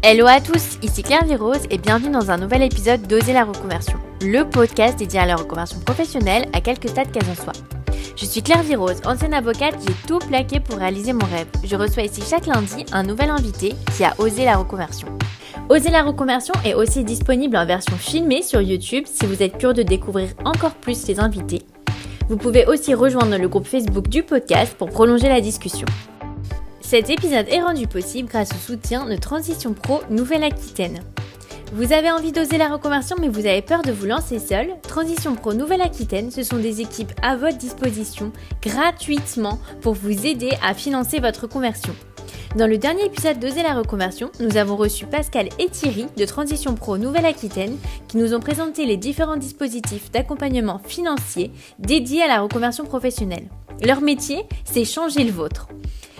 Hello à tous, ici Claire Virose et bienvenue dans un nouvel épisode d'Oser la reconversion, le podcast dédié à la reconversion professionnelle à quelques stades qu'elle en soit. Je suis Claire Virose, ancienne avocate, j'ai tout plaqué pour réaliser mon rêve. Je reçois ici chaque lundi un nouvel invité qui a osé la reconversion. Oser la reconversion est aussi disponible en version filmée sur YouTube si vous êtes curieux de découvrir encore plus les invités. Vous pouvez aussi rejoindre le groupe Facebook du podcast pour prolonger la discussion. Cet épisode est rendu possible grâce au soutien de Transition Pro Nouvelle-Aquitaine. Vous avez envie d'oser la reconversion mais vous avez peur de vous lancer seul? Transition Pro Nouvelle-Aquitaine, ce sont des équipes à votre disposition gratuitement pour vous aider à financer votre conversion. Dans le dernier épisode d'Oser la reconversion, nous avons reçu Pascal et Thierry de Transition Pro Nouvelle-Aquitaine qui nous ont présenté les différents dispositifs d'accompagnement financier dédiés à la reconversion professionnelle. Leur métier, c'est changer le vôtre.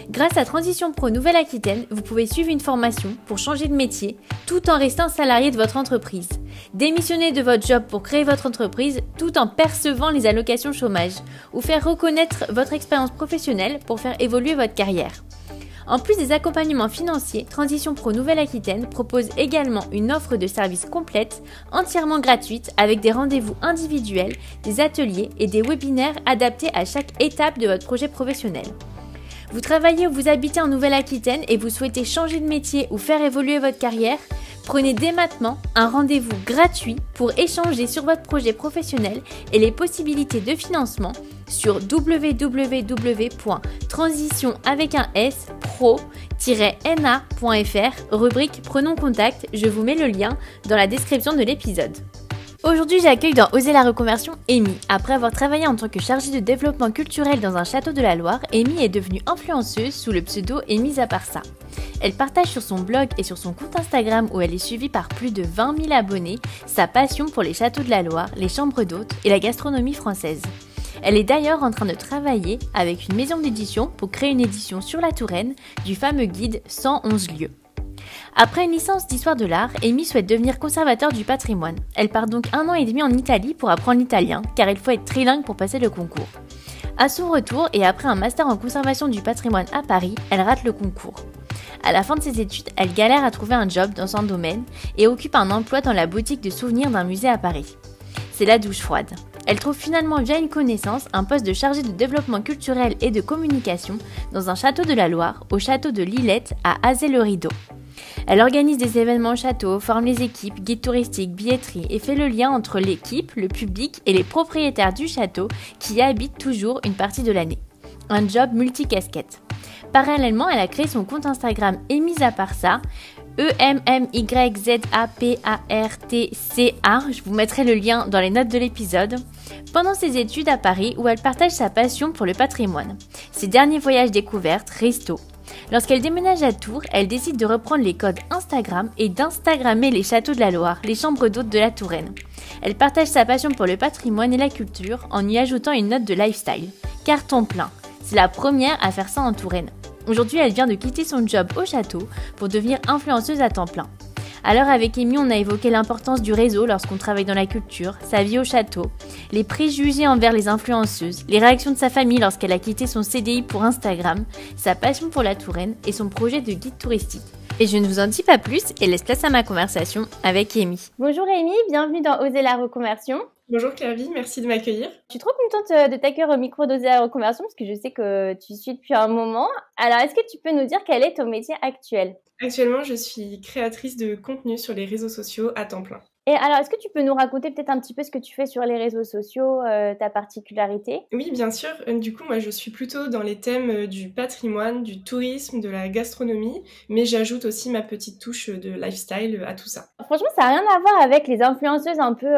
Grâce à Transition Pro Nouvelle-Aquitaine, vous pouvez suivre une formation pour changer de métier tout en restant salarié de votre entreprise. Démissionner de votre job pour créer votre entreprise tout en percevant les allocations chômage ou faire reconnaître votre expérience professionnelle pour faire évoluer votre carrière. En plus des accompagnements financiers, Transition Pro Nouvelle-Aquitaine propose également une offre de services complète, entièrement gratuite, avec des rendez-vous individuels, des ateliers et des webinaires adaptés à chaque étape de votre projet professionnel. Vous travaillez ou vous habitez en Nouvelle-Aquitaine et vous souhaitez changer de métier ou faire évoluer votre carrière? Prenez dès maintenant un rendez-vous gratuit pour échanger sur votre projet professionnel et les possibilités de financement sur www.transition-pro-na.fr, rubrique Prenons contact, je vous mets le lien dans la description de l'épisode. Aujourd'hui, j'accueille dans Oser la reconversion Amy. Après avoir travaillé en tant que chargée de développement culturel dans un château de la Loire, Amy est devenue influenceuse sous le pseudo Amy Zaparsa. Elle partage sur son blog et sur son compte Instagram où elle est suivie par plus de 20 000 abonnés sa passion pour les châteaux de la Loire, les chambres d'hôtes et la gastronomie française. Elle est d'ailleurs en train de travailler avec une maison d'édition pour créer une édition sur la Touraine du fameux guide 111 lieux. Après une licence d'histoire de l'art, Amy souhaite devenir conservateur du patrimoine. Elle part donc 1 an et demi en Italie pour apprendre l'italien, car il faut être trilingue pour passer le concours. À son retour, et après un master en conservation du patrimoine à Paris, elle rate le concours. À la fin de ses études, elle galère à trouver un job dans son domaine et occupe un emploi dans la boutique de souvenirs d'un musée à Paris. C'est la douche froide. Elle trouve finalement via une connaissance un poste de chargée de développement culturel et de communication dans un château de la Loire, au château de Lillette à Azay-le-Rideau. Elle organise des événements au château, forme les équipes, guide touristique, billetterie et fait le lien entre l'équipe, le public et les propriétaires du château qui y habitent toujours une partie de l'année. Un job multicasquette. Parallèlement, elle a créé son compte Instagram Amy Zaparsa, EMMYZAPARTCA, je vous mettrai le lien dans les notes de l'épisode, pendant ses études à Paris où elle partage sa passion pour le patrimoine. Ses derniers voyages découvertes, resto. Lorsqu'elle déménage à Tours, elle décide de reprendre les codes Instagram et d'instagrammer les châteaux de la Loire, les chambres d'hôtes de la Touraine. Elle partage sa passion pour le patrimoine et la culture en y ajoutant une note de lifestyle. Carton plein. C'est la première à faire ça en Touraine. Aujourd'hui, elle vient de quitter son job au château pour devenir influenceuse à temps plein. Alors avec Amy, on a évoqué l'importance du réseau lorsqu'on travaille dans la culture, sa vie au château, les préjugés envers les influenceuses, les réactions de sa famille lorsqu'elle a quitté son CDI pour Instagram, sa passion pour la Touraine et son projet de guide touristique. Et je ne vous en dis pas plus et laisse place à ma conversation avec Amy. Bonjour Amy, bienvenue dans Oser la reconversion. Bonjour Claire-Vie, merci de m'accueillir. Je suis trop contente de t'accueillir au micro d'Oser la reconversion parce que je sais que tu suis depuis un moment. Alors, est-ce que tu peux nous dire quel est ton métier actuel? Actuellement, je suis créatrice de contenu sur les réseaux sociaux à temps plein. Et alors, est-ce que tu peux nous raconter peut-être un petit peu ce que tu fais sur les réseaux sociaux, ta particularité? Oui, bien sûr. Du coup, moi, je suis plutôt dans les thèmes du patrimoine, du tourisme, de la gastronomie, mais j'ajoute aussi ma petite touche de lifestyle à tout ça. Franchement, ça n'a rien à voir avec les influenceuses un peu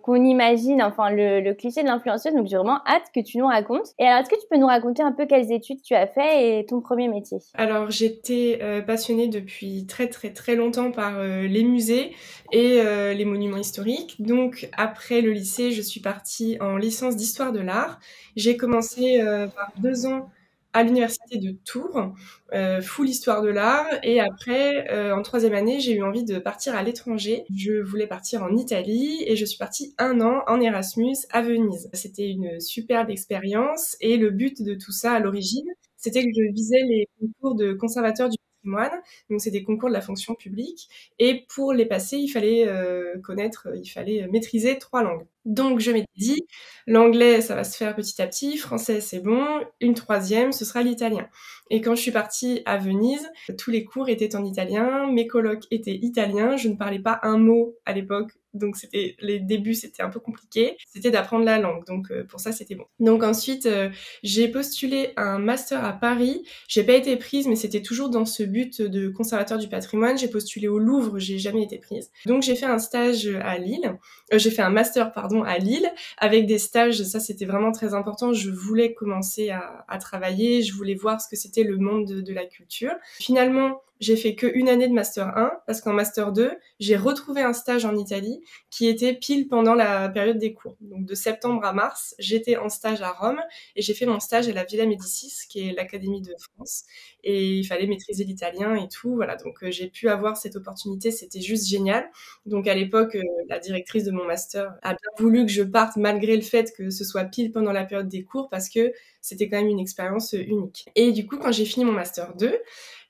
qu'on imagine, enfin le cliché de l'influenceuse, donc j'ai vraiment hâte que tu nous racontes. Et alors, est-ce que tu peux nous raconter un peu quelles études tu as fait et ton premier métier? Alors, j'étais passionnée depuis très très très longtemps par les musées et les monuments historiques. Donc après le lycée, je suis partie en licence d'histoire de l'art. J'ai commencé par 2 ans à l'université de Tours, full histoire de l'art. Et après, en 3e année, j'ai eu envie de partir à l'étranger. Je voulais partir en Italie et je suis partie 1 an en Erasmus à Venise. C'était une superbe expérience et le but de tout ça à l'origine, c'était que je visais les concours de conservateur du patrimoine. Donc, c'est des concours de la fonction publique. Et pour les passer, il fallait maîtriser 3 langues. Donc, je m'étais dit, l'anglais, ça va se faire petit à petit, français, c'est bon, une troisième, ce sera l'italien. Et quand je suis partie à Venise, tous les cours étaient en italien, mes colocs étaient italiens, je ne parlais pas un mot à l'époque, donc les débuts, c'était un peu compliqué. C'était d'apprendre la langue, donc pour ça, c'était bon. Donc ensuite, j'ai postulé un master à Paris. J'ai pas été prise, mais c'était toujours dans ce but de conservateur du patrimoine. J'ai postulé au Louvre, j'ai jamais été prise. Donc j'ai fait un stage à Lille. J'ai fait un master, à Lille, avec des stages. Ça, c'était vraiment très important. Je voulais commencer à travailler. Je voulais voir ce que c'était le monde de la culture. Finalement, j'ai fait qu'une année de Master 1, parce qu'en Master 2, j'ai retrouvé un stage en Italie qui était pile pendant la période des cours. Donc de septembre à mars, j'étais en stage à Rome et j'ai fait mon stage à la Villa Médicis, qui est l'Académie de France. Et il fallait maîtriser l'italien et tout. Voilà, donc j'ai pu avoir cette opportunité, c'était juste génial. Donc à l'époque, la directrice de mon master a bien voulu que je parte malgré le fait que ce soit pile pendant la période des cours, parce que c'était quand même une expérience unique. Et du coup, quand j'ai fini mon Master 2,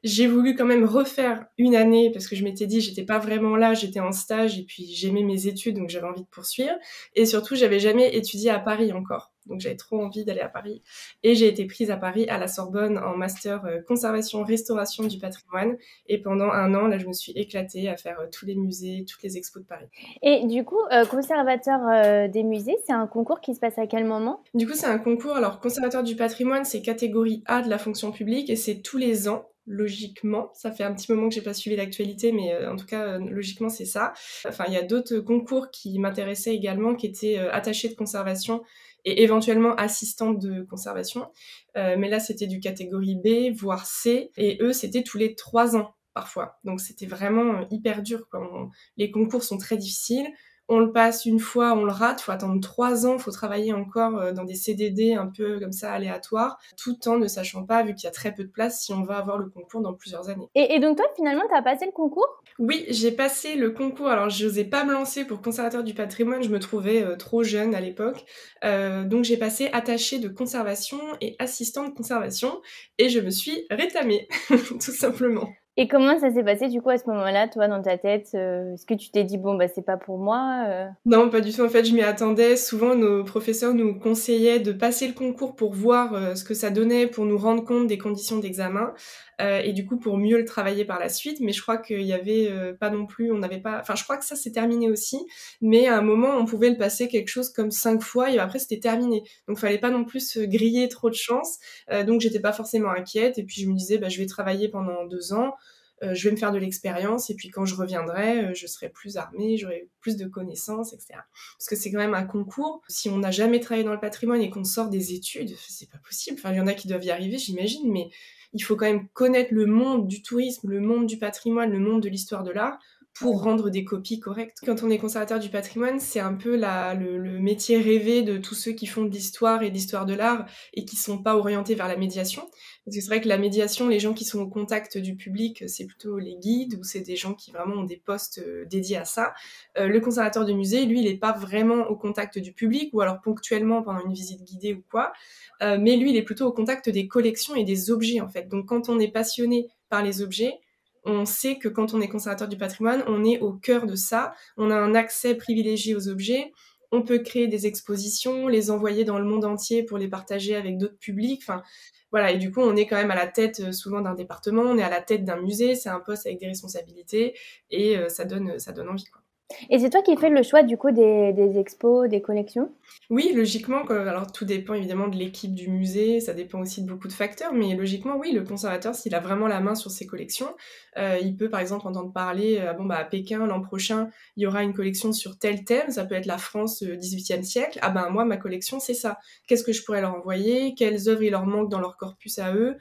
j'ai voulu quand même refaire une année parce que je m'étais dit j'étais pas vraiment là, j'étais en stage et puis j'aimais mes études donc j'avais envie de poursuivre et surtout j'avais jamais étudié à Paris encore. Donc j'avais trop envie d'aller à Paris et j'ai été prise à Paris à la Sorbonne en master conservation restauration du patrimoine et pendant 1 an là je me suis éclatée à faire tous les musées, toutes les expos de Paris. Et du coup, conservateur des musées, c'est un concours qui se passe à quel moment? Du coup c'est un concours, alors conservateur du patrimoine c'est catégorie A de la fonction publique et c'est tous les ans. Logiquement, ça fait un petit moment que j'ai pas suivi l'actualité, mais en tout cas, logiquement, c'est ça. Enfin, il y a d'autres concours qui m'intéressaient également, qui étaient attachés de conservation et éventuellement assistante de conservation. Mais là, c'était du catégorie B, voire C, et eux, c'était tous les 3 ans, parfois. Donc, c'était vraiment hyper dur, quoi. Les concours sont très difficiles. On le passe une fois, on le rate, faut attendre 3 ans, faut travailler encore dans des CDD un peu comme ça aléatoires, tout en ne sachant pas, vu qu'il y a très peu de place, si on va avoir le concours dans plusieurs années. Et donc toi, finalement, t'as passé le concours? Oui, j'ai passé le concours. Alors, je n'osais pas me lancer pour conservateur du patrimoine, je me trouvais trop jeune à l'époque. Donc, j'ai passé attachée de conservation et assistante de conservation, et je me suis rétamée, tout simplement. Et comment ça s'est passé du coup à ce moment-là, toi, dans ta tête? Est-ce que tu t'es dit, bon, bah c'est pas pour moi? Non, pas du tout. En fait, je m'y attendais. Souvent, nos professeurs nous conseillaient de passer le concours pour voir ce que ça donnait, pour nous rendre compte des conditions d'examen, et du coup pour mieux le travailler par la suite. Mais je crois qu'il y avait pas non plus, on n'avait pas. Enfin, je crois que ça c'est terminé aussi. Mais à un moment, on pouvait le passer quelque chose comme 5 fois et après c'était terminé. Donc, fallait pas non plus se griller trop de chance. Donc, j'étais pas forcément inquiète. Et puis je me disais, je vais travailler pendant 2 ans. Je vais me faire de l'expérience et puis quand je reviendrai, je serai plus armée, j'aurai plus de connaissances, etc. Parce que c'est quand même un concours. Si on n'a jamais travaillé dans le patrimoine et qu'on sort des études, c'est pas possible. Enfin, il y en a qui doivent y arriver, j'imagine, mais il faut quand même connaître le monde du tourisme, le monde du patrimoine, le monde de l'histoire de l'art pour rendre des copies correctes. Quand on est conservateur du patrimoine, c'est un peu le métier rêvé de tous ceux qui font de l'histoire et de l'histoire de l'art et qui sont pas orientés vers la médiation. Parce que c'est vrai que la médiation, les gens qui sont au contact du public, c'est plutôt les guides ou c'est des gens qui vraiment ont des postes dédiés à ça. Le conservateur de musée, lui, il est pas vraiment au contact du public ou alors ponctuellement pendant une visite guidée ou quoi. Mais lui, il est plutôt au contact des collections et des objets, en fait. Donc, quand on est passionné par les objets, on sait que quand on est conservateur du patrimoine, on est au cœur de ça. On a un accès privilégié aux objets. On peut créer des expositions, les envoyer dans le monde entier pour les partager avec d'autres publics. Enfin, voilà. Et du coup, on est quand même à la tête souvent d'un département. On est à la tête d'un musée. C'est un poste avec des responsabilités et ça donne envie, quoi. Et c'est toi qui fais le choix du coup des expos, des collections? Oui, logiquement, alors tout dépend évidemment de l'équipe du musée, ça dépend aussi de beaucoup de facteurs, mais logiquement, oui, le conservateur, s'il a vraiment la main sur ses collections, il peut par exemple entendre parler, à Pékin, l'an prochain, il y aura une collection sur tel thème, ça peut être la France XVIIIe siècle, moi, ma collection, c'est ça. Qu'est-ce que je pourrais leur envoyer? Quelles œuvres il leur manque dans leur corpus à eux?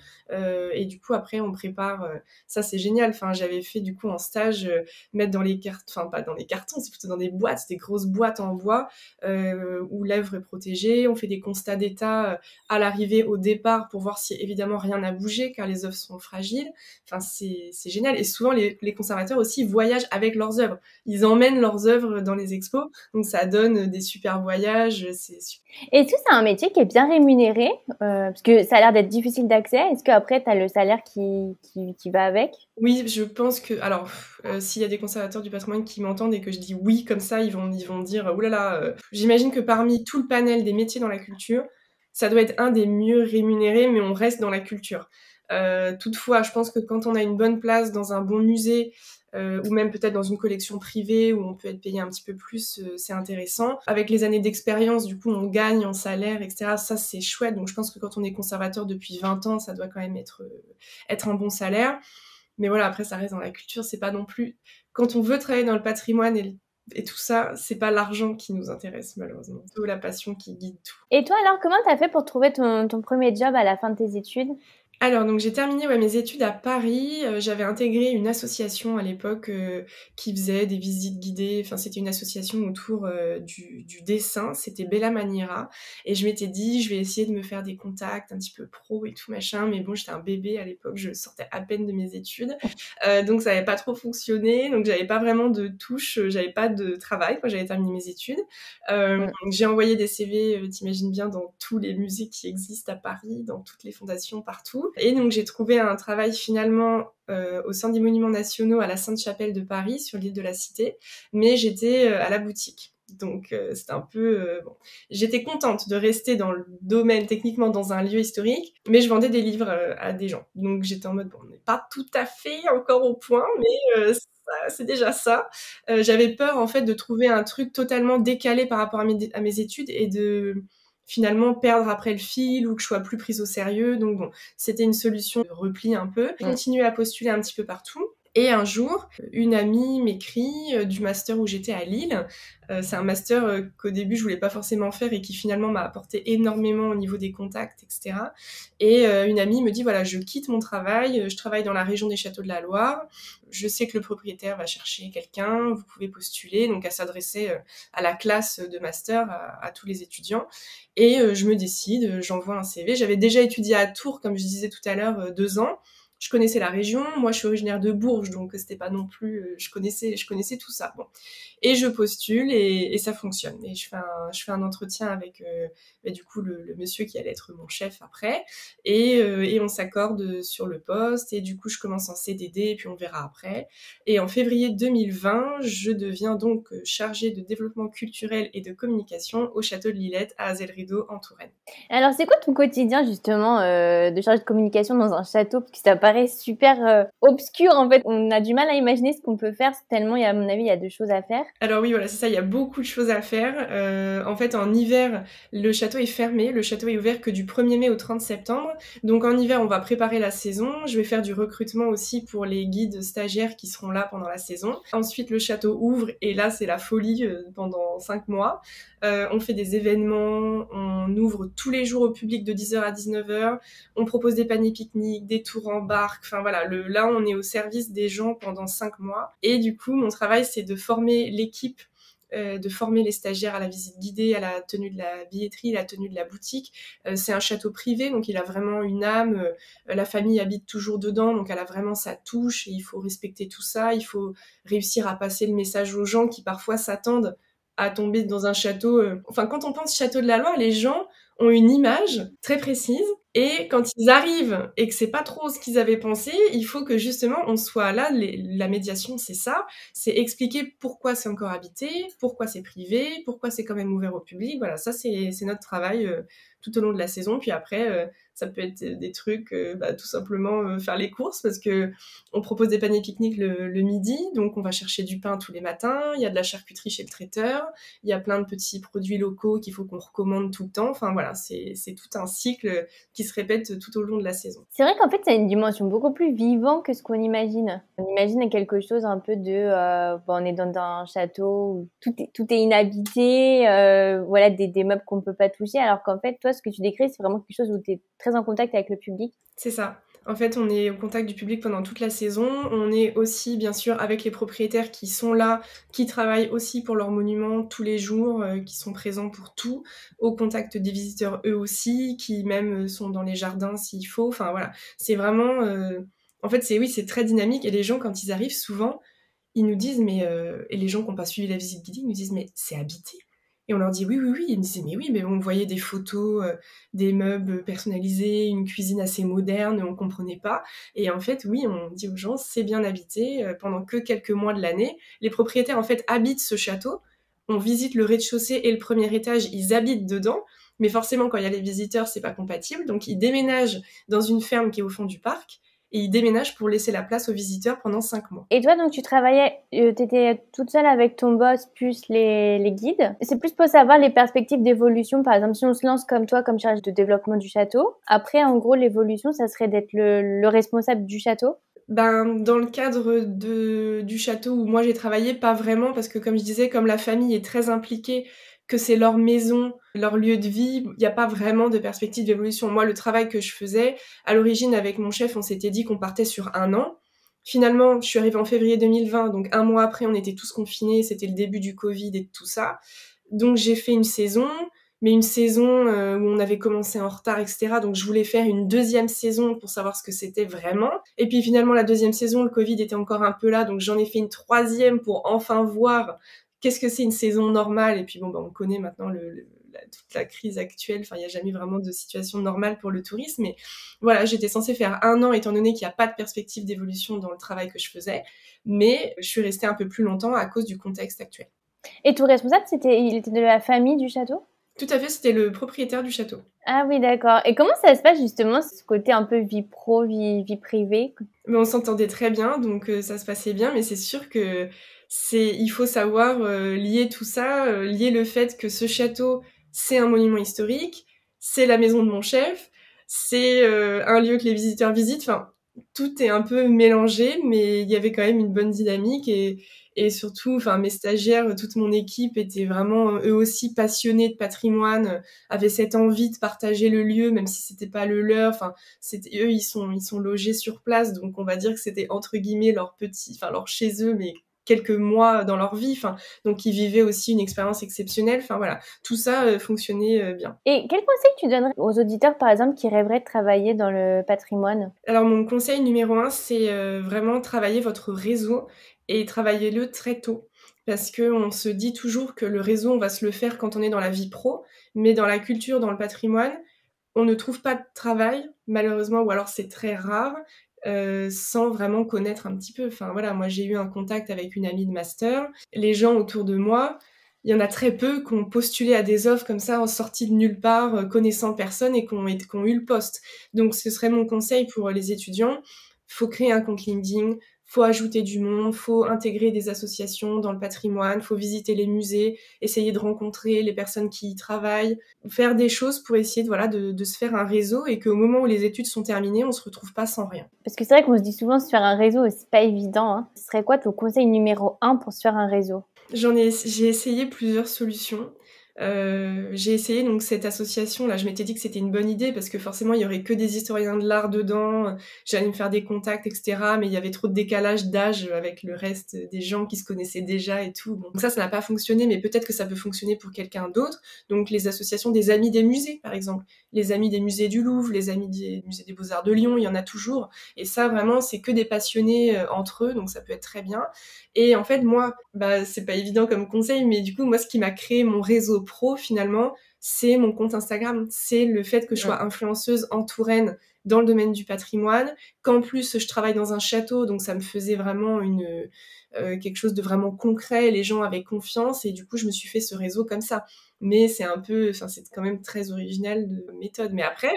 Et du coup, après, on prépare, ça c'est génial, enfin, j'avais fait du coup en stage, mettre dans les cartes, enfin pas dans les cartes, cartons, c'est plutôt dans des boîtes, des grosses boîtes en bois où l'œuvre est protégée. On fait des constats d'état à l'arrivée, au départ, pour voir si évidemment rien n'a bougé, car les œuvres sont fragiles. Enfin, c'est génial. Et souvent, les conservateurs aussi voyagent avec leurs œuvres. Ils emmènent leurs œuvres dans les expos, donc ça donne des super voyages. C'est super. Est-ce que c'est un métier qui est bien rémunéré parce que ça a l'air d'être difficile d'accès. Est-ce qu'après, tu as le salaire qui va avec? Oui, je pense que... Alors, s'il y a des conservateurs du patrimoine qui m'entendent et que je dis oui comme ça, ils vont dire « Oulala !» J'imagine que parmi tout le panel des métiers dans la culture, ça doit être un des mieux rémunérés, mais on reste dans la culture. Toutefois, je pense que quand on a une bonne place dans un bon musée, ou même peut-être dans une collection privée où on peut être payé un petit peu plus, c'est intéressant. Avec les années d'expérience, du coup, on gagne en salaire, etc. Ça, c'est chouette. Donc, je pense que quand on est conservateur depuis 20 ans, ça doit quand même être un bon salaire. Mais voilà, après, ça reste dans la culture. C'est pas non plus... Quand on veut travailler dans le patrimoine et tout ça, c'est pas l'argent qui nous intéresse, malheureusement. C'est la passion qui guide tout. Et toi, alors, comment t'as fait pour trouver ton premier job à la fin de tes études? Alors, donc j'ai terminé mes études à Paris. J'avais intégré une association à l'époque qui faisait des visites guidées. Enfin, c'était une association autour du dessin. C'était Bella Maniera. Et je m'étais dit, je vais essayer de me faire des contacts un petit peu pro et tout machin. Mais bon, j'étais un bébé à l'époque. Je sortais à peine de mes études. Donc, ça n'avait pas trop fonctionné. Donc, j'avais pas vraiment de touche. J'avais pas de travail quand j'avais terminé mes études. J'ai envoyé des CV, t'imagines bien, dans tous les musées qui existent à Paris, dans toutes les fondations, partout. Et donc j'ai trouvé un travail finalement au sein des Monuments Nationaux à la Sainte-Chapelle de Paris, sur l'île de la Cité, mais j'étais à la boutique. Donc c'était un peu... bon. J'étais contente de rester dans le domaine, techniquement dans un lieu historique, mais je vendais des livres à des gens. Donc j'étais en mode, bon, on n'est pas tout à fait encore au point, mais c'est déjà ça. J'avais peur en fait de trouver un truc totalement décalé par rapport à mes études et de finalement perdre après le fil ou que je sois plus prise au sérieux. Donc bon, c'était une solution de repli un peu. Je continuais à postuler un petit peu partout. Et un jour, une amie m'écrit du master où j'étais à Lille. C'est un master qu'au début je voulais pas forcément faire et qui finalement m'a apporté énormément au niveau des contacts, etc. Et une amie me dit, voilà, je quitte mon travail, je travaille dans la région des Châteaux de la Loire, je sais que le propriétaire va chercher quelqu'un, vous pouvez postuler. Donc elle s'adressait à la classe de master, à tous les étudiants. Et je me décide, j'envoie un CV. J'avais déjà étudié à Tours, comme je disais tout à l'heure, 2 ans. Je connaissais la région. Moi, je suis originaire de Bourges, donc c'était pas non plus... je connaissais tout ça. Bon. Et je postule et ça fonctionne. Et je fais un entretien avec du coup le monsieur qui allait être mon chef après. Et on s'accorde sur le poste. Et du coup, je commence en CDD et puis on verra après. Et en février 2020, je deviens donc chargée de développement culturel et de communication au château de Lillette à Azel-Rideau en Touraine. Alors, c'est quoi ton quotidien justement de chargé de communication dans un château? Parce que ça paraît super obscur en fait. On a du mal à imaginer ce qu'on peut faire tellement, à mon avis, il y a de choses à faire. Alors oui, voilà, c'est ça, il y a beaucoup de choses à faire. En fait, en hiver, le château est fermé. Le château est ouvert que du 1er mai au 30 septembre. Donc en hiver, on va préparer la saison. Je vais faire du recrutement aussi pour les guides stagiaires qui seront là pendant la saison. Ensuite, le château ouvre et là, c'est la folie pendant 5 mois. On fait des événements, on ouvre tous les jours au public de 10h à 19h. On propose des paniers pique-niques, des tours en barque. Enfin voilà, là, on est au service des gens pendant 5 mois. Et du coup, mon travail, c'est de former l'équipe, de former les stagiaires à la visite guidée, à la tenue de la billetterie, la tenue de la boutique. C'est un château privé, donc il a vraiment une âme. La famille habite toujours dedans, donc elle a vraiment sa touche et il faut respecter tout ça. Il faut réussir à passer le message aux gens qui parfois s'attendent à tomber dans un château. Enfin, quand on pense château de la Loire, les gens ont une image très précise. Et quand ils arrivent et que c'est pas trop ce qu'ils avaient pensé, il faut que justement on soit là. La médiation, c'est ça, c'est expliquer pourquoi c'est encore habité, pourquoi c'est privé, pourquoi c'est quand même ouvert au public. Voilà, ça c'est notre travail tout au long de la saison. Puis après, ça peut être des trucs, tout simplement faire les courses parce que on propose des paniers pique-nique le midi, donc on va chercher du pain tous les matins. Il y a de la charcuterie chez le traiteur, il y a plein de petits produits locaux qu'il faut qu'on recommande tout le temps. Enfin voilà, c'est tout un cycle qui se répète tout au long de la saison. C'est vrai qu'en fait, ça a une dimension beaucoup plus vivante que ce qu'on imagine. On imagine quelque chose un peu de... on est dans un château où tout est inhabité, voilà, des meubles qu'on ne peut pas toucher, alors qu'en fait, toi, ce que tu décris, c'est vraiment quelque chose où tu es très en contact avec le public. C'est ça. En fait, on est au contact du public pendant toute la saison. On est aussi, bien sûr, avec les propriétaires qui sont là, qui travaillent aussi pour leurs monuments tous les jours, qui sont présents pour tout, au contact des visiteurs eux aussi, qui même sont dans les jardins s'il faut. Enfin voilà, c'est vraiment... En fait, c'est très dynamique. Et les gens, quand ils arrivent, souvent, ils nous disent, et les gens qui n'ont pas suivi la visite guidée, ils nous disent, mais c'est habité. Et on leur dit, oui, oui, oui. Ils nous disaient, mais oui, mais on voyait des photos, des meubles personnalisés, une cuisine assez moderne, on comprenait pas. Et en fait, oui, on dit aux gens, c'est bien habité pendant que quelques mois de l'année. Les propriétaires, en fait, habitent ce château. On visite le rez-de-chaussée et le premier étage, ils habitent dedans. Mais forcément, quand il y a les visiteurs, c'est pas compatible. Donc, ils déménagent dans une ferme qui est au fond du parc. Et ils déménagent pour laisser la place aux visiteurs pendant 5 mois. Et toi, donc, tu travaillais, t'étais toute seule avec ton boss plus les guides. C'est plus pour savoir les perspectives d'évolution. Par exemple, si on se lance comme toi, comme chargé de développement du château, après, en gros, l'évolution, ça serait d'être le responsable du château. Dans le cadre du château où moi j'ai travaillé, pas vraiment, parce que comme je disais, comme la famille est très impliquée, que c'est leur maison, leur lieu de vie, il n'y a pas vraiment de perspective d'évolution. Moi, le travail que je faisais, à l'origine avec mon chef, on s'était dit qu'on partait sur 1 an. Finalement, je suis arrivée en février 2020, donc 1 mois après, on était tous confinés, c'était le début du Covid et tout ça. Donc j'ai fait une saison, mais une saison où on avait commencé en retard, etc. Donc je voulais faire une deuxième saison pour savoir ce que c'était vraiment. Et puis finalement, la deuxième saison, le Covid était encore un peu là, donc j'en ai fait une troisième pour enfin voir qu'est-ce que c'est une saison normale. Et puis bon, on connaît maintenant toute la crise actuelle. Enfin, il n'y a jamais vraiment de situation normale pour le tourisme. Mais voilà, j'étais censée faire 1 an, étant donné qu'il n'y a pas de perspective d'évolution dans le travail que je faisais. Mais je suis restée un peu plus longtemps à cause du contexte actuel. Et ton responsable, il était de la famille du château? Tout à fait, c'était le propriétaire du château. Ah oui, d'accord. Et comment ça se passe justement, ce côté un peu vie pro, vie privée? Mais on s'entendait très bien, donc ça se passait bien, mais c'est sûr que il faut savoir lier tout ça, lier le fait que ce château, c'est un monument historique, c'est la maison de mon chef, c'est un lieu que les visiteurs visitent, enfin, tout est un peu mélangé, mais il y avait quand même une bonne dynamique et surtout, enfin, mes stagiaires, toute mon équipe étaient vraiment eux aussi passionnés de patrimoine, avaient cette envie de partager le lieu, même si c'était pas le leur, enfin, eux, ils sont logés sur place, donc on va dire que c'était entre guillemets leur chez eux, mais quelques mois dans leur vie, enfin, donc ils vivaient aussi une expérience exceptionnelle, enfin voilà, tout ça fonctionnait bien. Et quel conseil tu donnerais aux auditeurs, par exemple, qui rêveraient de travailler dans le patrimoine? Alors mon conseil numéro 1, c'est vraiment travailler votre réseau et travaillez-le très tôt. Parce que on se dit toujours que le réseau, on va se le faire quand on est dans la vie pro, mais dans la culture, dans le patrimoine, on ne trouve pas de travail, malheureusement, ou alors c'est très rare, sans vraiment connaître un petit peu. Enfin voilà, moi j'ai eu un contact avec une amie de master. Les gens autour de moi, il y en a très peu qui ont postulé à des offres comme ça en sortie de nulle part, connaissant personne et qui ont eu le poste. Donc ce serait mon conseil pour les étudiants. Faut créer un compte LinkedIn, faut ajouter du monde, faut intégrer des associations dans le patrimoine, faut visiter les musées, essayer de rencontrer les personnes qui y travaillent, faire des choses pour essayer de se faire un réseau et qu'au moment où les études sont terminées, on se retrouve pas sans rien. Parce que c'est vrai qu'on se dit souvent se faire un réseau, c'est pas évident, hein. Ce serait quoi ton conseil numéro 1 pour se faire un réseau? J'ai essayé plusieurs solutions. J'ai essayé donc cette association là, je m'étais dit que c'était une bonne idée parce que forcément il y aurait que des historiens de l'art dedans, j'allais me faire des contacts, etc. Mais il y avait trop de décalage d'âge avec le reste des gens qui se connaissaient déjà et tout. Bon, donc ça n'a pas fonctionné, mais peut-être que ça peut fonctionner pour quelqu'un d'autre. Donc les associations des amis des musées par exemple, les amis des musées du Louvre, les amis des musées des Beaux-Arts de Lyon, il y en a toujours. Et ça vraiment c'est que des passionnés entre eux, donc ça peut être très bien. Et en fait moi, c'est pas évident comme conseil, mais du coup moi ce qui m'a créé mon réseau pro finalement, c'est mon compte Instagram, c'est le fait que je sois influenceuse en Touraine dans le domaine du patrimoine, qu'en plus je travaille dans un château, donc ça me faisait vraiment quelque chose de vraiment concret, les gens avaient confiance et du coup je me suis fait ce réseau comme ça. Mais c'est quand même très original de méthode. Mais après,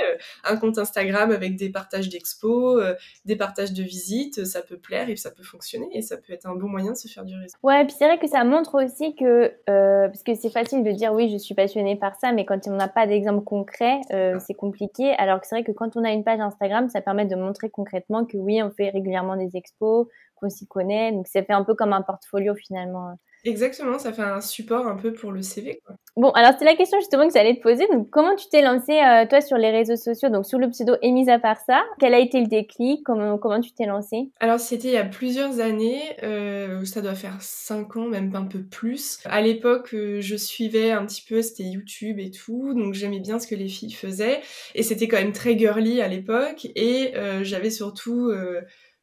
un compte Instagram avec des partages d'expos, des partages de visites, ça peut plaire et ça peut fonctionner et ça peut être un bon moyen de se faire du réseau. Ouais, puis c'est vrai que ça montre aussi que, parce que c'est facile de dire oui, je suis passionnée par ça, mais quand on n'a pas d'exemple concret, c'est compliqué. Alors que c'est vrai que quand on a une page Instagram, ça permet de montrer concrètement que oui, on fait régulièrement des expos, qu'on s'y connaît. Donc ça fait un peu comme un portfolio finalement. Exactement, ça fait un support un peu pour le CV, quoi. Bon, alors c'était la question justement que j'allais te poser. Donc, comment tu t'es lancée, toi, sur les réseaux sociaux, donc sous le pseudo et mis à part ça? Quel a été le déclic? Comment tu t'es lancée? Alors c'était il y a plusieurs années, ça doit faire 5 ans, même un peu plus. À l'époque, je suivais un petit peu, c'était YouTube et tout, donc j'aimais bien ce que les filles faisaient et c'était quand même très girly à l'époque et j'avais surtout,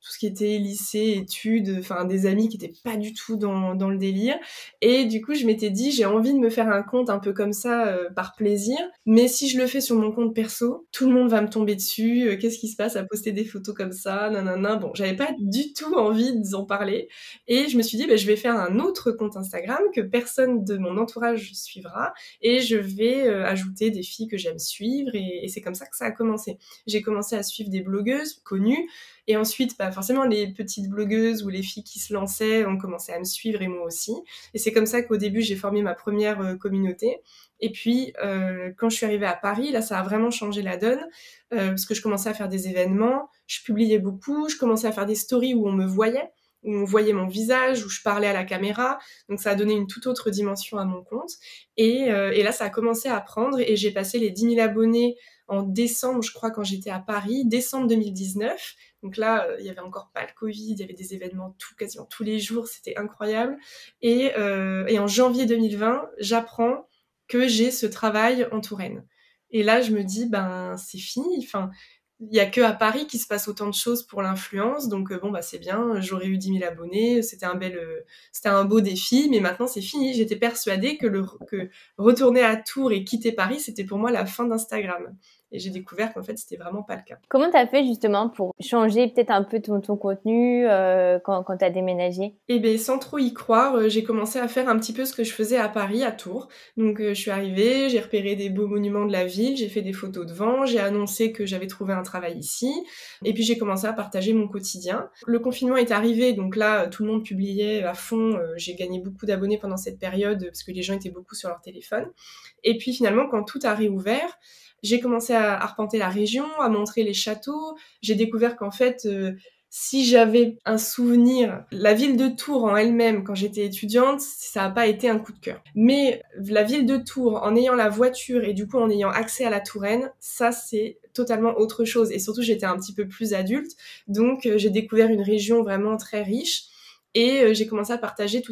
tout ce qui était lycée, études, enfin des amis qui étaient pas du tout dans le délire et du coup, je m'étais dit: «J'ai envie de me faire un compte un peu comme ça, par plaisir, mais si je le fais sur mon compte perso, tout le monde va me tomber dessus, qu'est-ce qui se passe à poster des photos comme ça, nanana». Bon, j'avais pas du tout envie d'en parler et je me suis dit: «Beh, je vais faire un autre compte Instagram que personne de mon entourage suivra et je vais, ajouter des filles que j'aime suivre» et c'est comme ça que ça a commencé. J'ai commencé à suivre des blogueuses connues et ensuite, bah, forcément les petites blogueuses ou les filles qui se lançaient ont commencé à me suivre et moi aussi et c'est comme ça qu'au début, j'ai formé ma première, communauté et puis, quand je suis arrivée à Paris, là, ça a vraiment changé la donne, parce que je commençais à faire des événements, je publiais beaucoup, je commençais à faire des stories où on voyait mon visage, où je parlais à la caméra, donc ça a donné une toute autre dimension à mon compte et là, ça a commencé à prendre et j'ai passé les 10 000 abonnés en décembre, je crois, quand j'étais à Paris, décembre 2019. Donc là, il y avait encore pas le Covid, il y avait des événements quasiment tous les jours, c'était incroyable. Et en janvier 2020, j'apprends que j'ai ce travail en Touraine. Et là, je me dis, ben, c'est fini. Enfin, il y a que à Paris qu'il se passe autant de choses pour l'influence. Donc, bon, bah, c'est bien. J'aurais eu 10 000 abonnés. C'était un beau défi. Mais maintenant, c'est fini. J'étais persuadée que retourner à Tours et quitter Paris, c'était pour moi la fin d'Instagram. Et j'ai découvert qu'en fait, c'était vraiment pas le cas. Comment t'as fait justement pour changer peut-être un peu ton contenu quand t'as déménagé? Et ben sans trop y croire, j'ai commencé à faire un petit peu ce que je faisais à Paris, à Tours. Donc je suis arrivée, j'ai repéré des beaux monuments de la ville, j'ai fait des photos devant, j'ai annoncé que j'avais trouvé un travail ici et puis j'ai commencé à partager mon quotidien. Le confinement est arrivé, donc là, tout le monde publiait à fond, j'ai gagné beaucoup d'abonnés pendant cette période, parce que les gens étaient beaucoup sur leur téléphone et puis finalement, quand tout a réouvert, j'ai commencé à arpenter la région, à montrer les châteaux. J'ai découvert qu'en fait, si j'avais un souvenir, la ville de Tours en elle-même, quand j'étais étudiante, ça n'a pas été un coup de cœur. Mais la ville de Tours, en ayant la voiture et du coup en ayant accès à la Touraine, ça c'est totalement autre chose. Et surtout, j'étais un petit peu plus adulte, donc j'ai découvert une région vraiment très riche et j'ai commencé à partager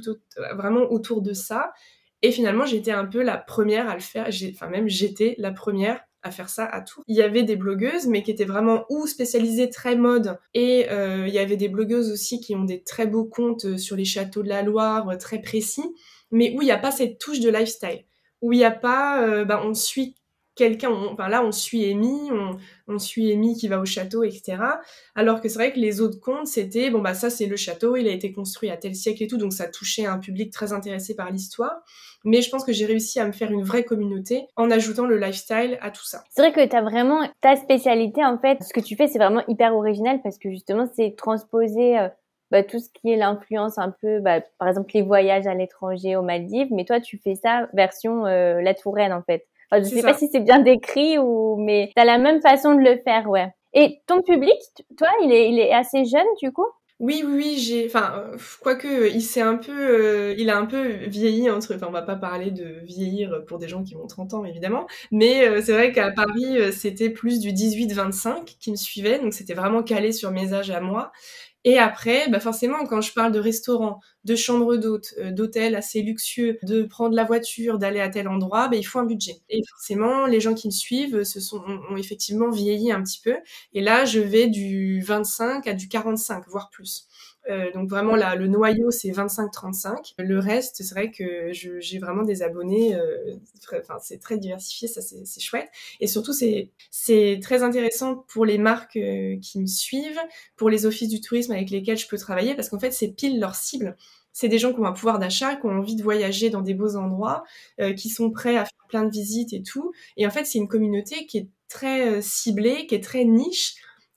vraiment autour de ça. Et finalement, j'étais un peu la première à le faire. Enfin, même j'étais la première à faire ça à Tours. Il y avait des blogueuses, mais qui étaient vraiment ou spécialisées très mode, et il y avait des blogueuses aussi qui ont des très beaux comptes sur les châteaux de la Loire, très précis, mais où il n'y a pas cette touche de lifestyle, où il n'y a pas, on suit quelqu'un, enfin là on suit Amy, on suit Amy qui va au château, etc. Alors que c'est vrai que les autres comptes, c'était, bon bah ça c'est le château, il a été construit à tel siècle et tout, donc ça touchait un public très intéressé par l'histoire. Mais je pense que j'ai réussi à me faire une vraie communauté en ajoutant le lifestyle à tout ça. C'est vrai que t'as vraiment ta spécialité en fait. Ce que tu fais, c'est vraiment hyper original parce que justement, c'est transposer tout ce qui est l'influence un peu, par exemple les voyages à l'étranger, aux Maldives. Mais toi, tu fais ça version la Touraine en fait. Enfin, je C'est sais pas ça. si c'est bien décrit mais t'as la même façon de le faire, ouais. Et ton public, toi, il est assez jeune du coup? Oui, oui, oui, quoique, il a un peu vieilli enfin, on va pas parler de vieillir pour des gens qui ont 30 ans, évidemment, mais c'est vrai qu'à Paris, c'était plus du 18-25 qui me suivaient, donc c'était vraiment calé sur mes âges à moi. Et après, bah forcément, quand je parle de restaurants, de chambres d'hôtes, d'hôtels assez luxueux, de prendre la voiture, d'aller à tel endroit, bah, il faut un budget. Et forcément, les gens qui me suivent ont effectivement vieilli un petit peu. Et là, je vais du 25 à du 45, voire plus. Donc vraiment, là, le noyau, c'est 25-35. Le reste, c'est vrai que j'ai vraiment des abonnés, enfin, c'est très diversifié, ça, c'est chouette. Et surtout, c'est très intéressant pour les marques qui me suivent, pour les offices du tourisme avec lesquels je peux travailler, parce qu'en fait, c'est pile leur cible. C'est des gens qui ont un pouvoir d'achat, qui ont envie de voyager dans des beaux endroits, qui sont prêts à faire plein de visites et tout. Et en fait, c'est une communauté qui est très ciblée, qui est très niche,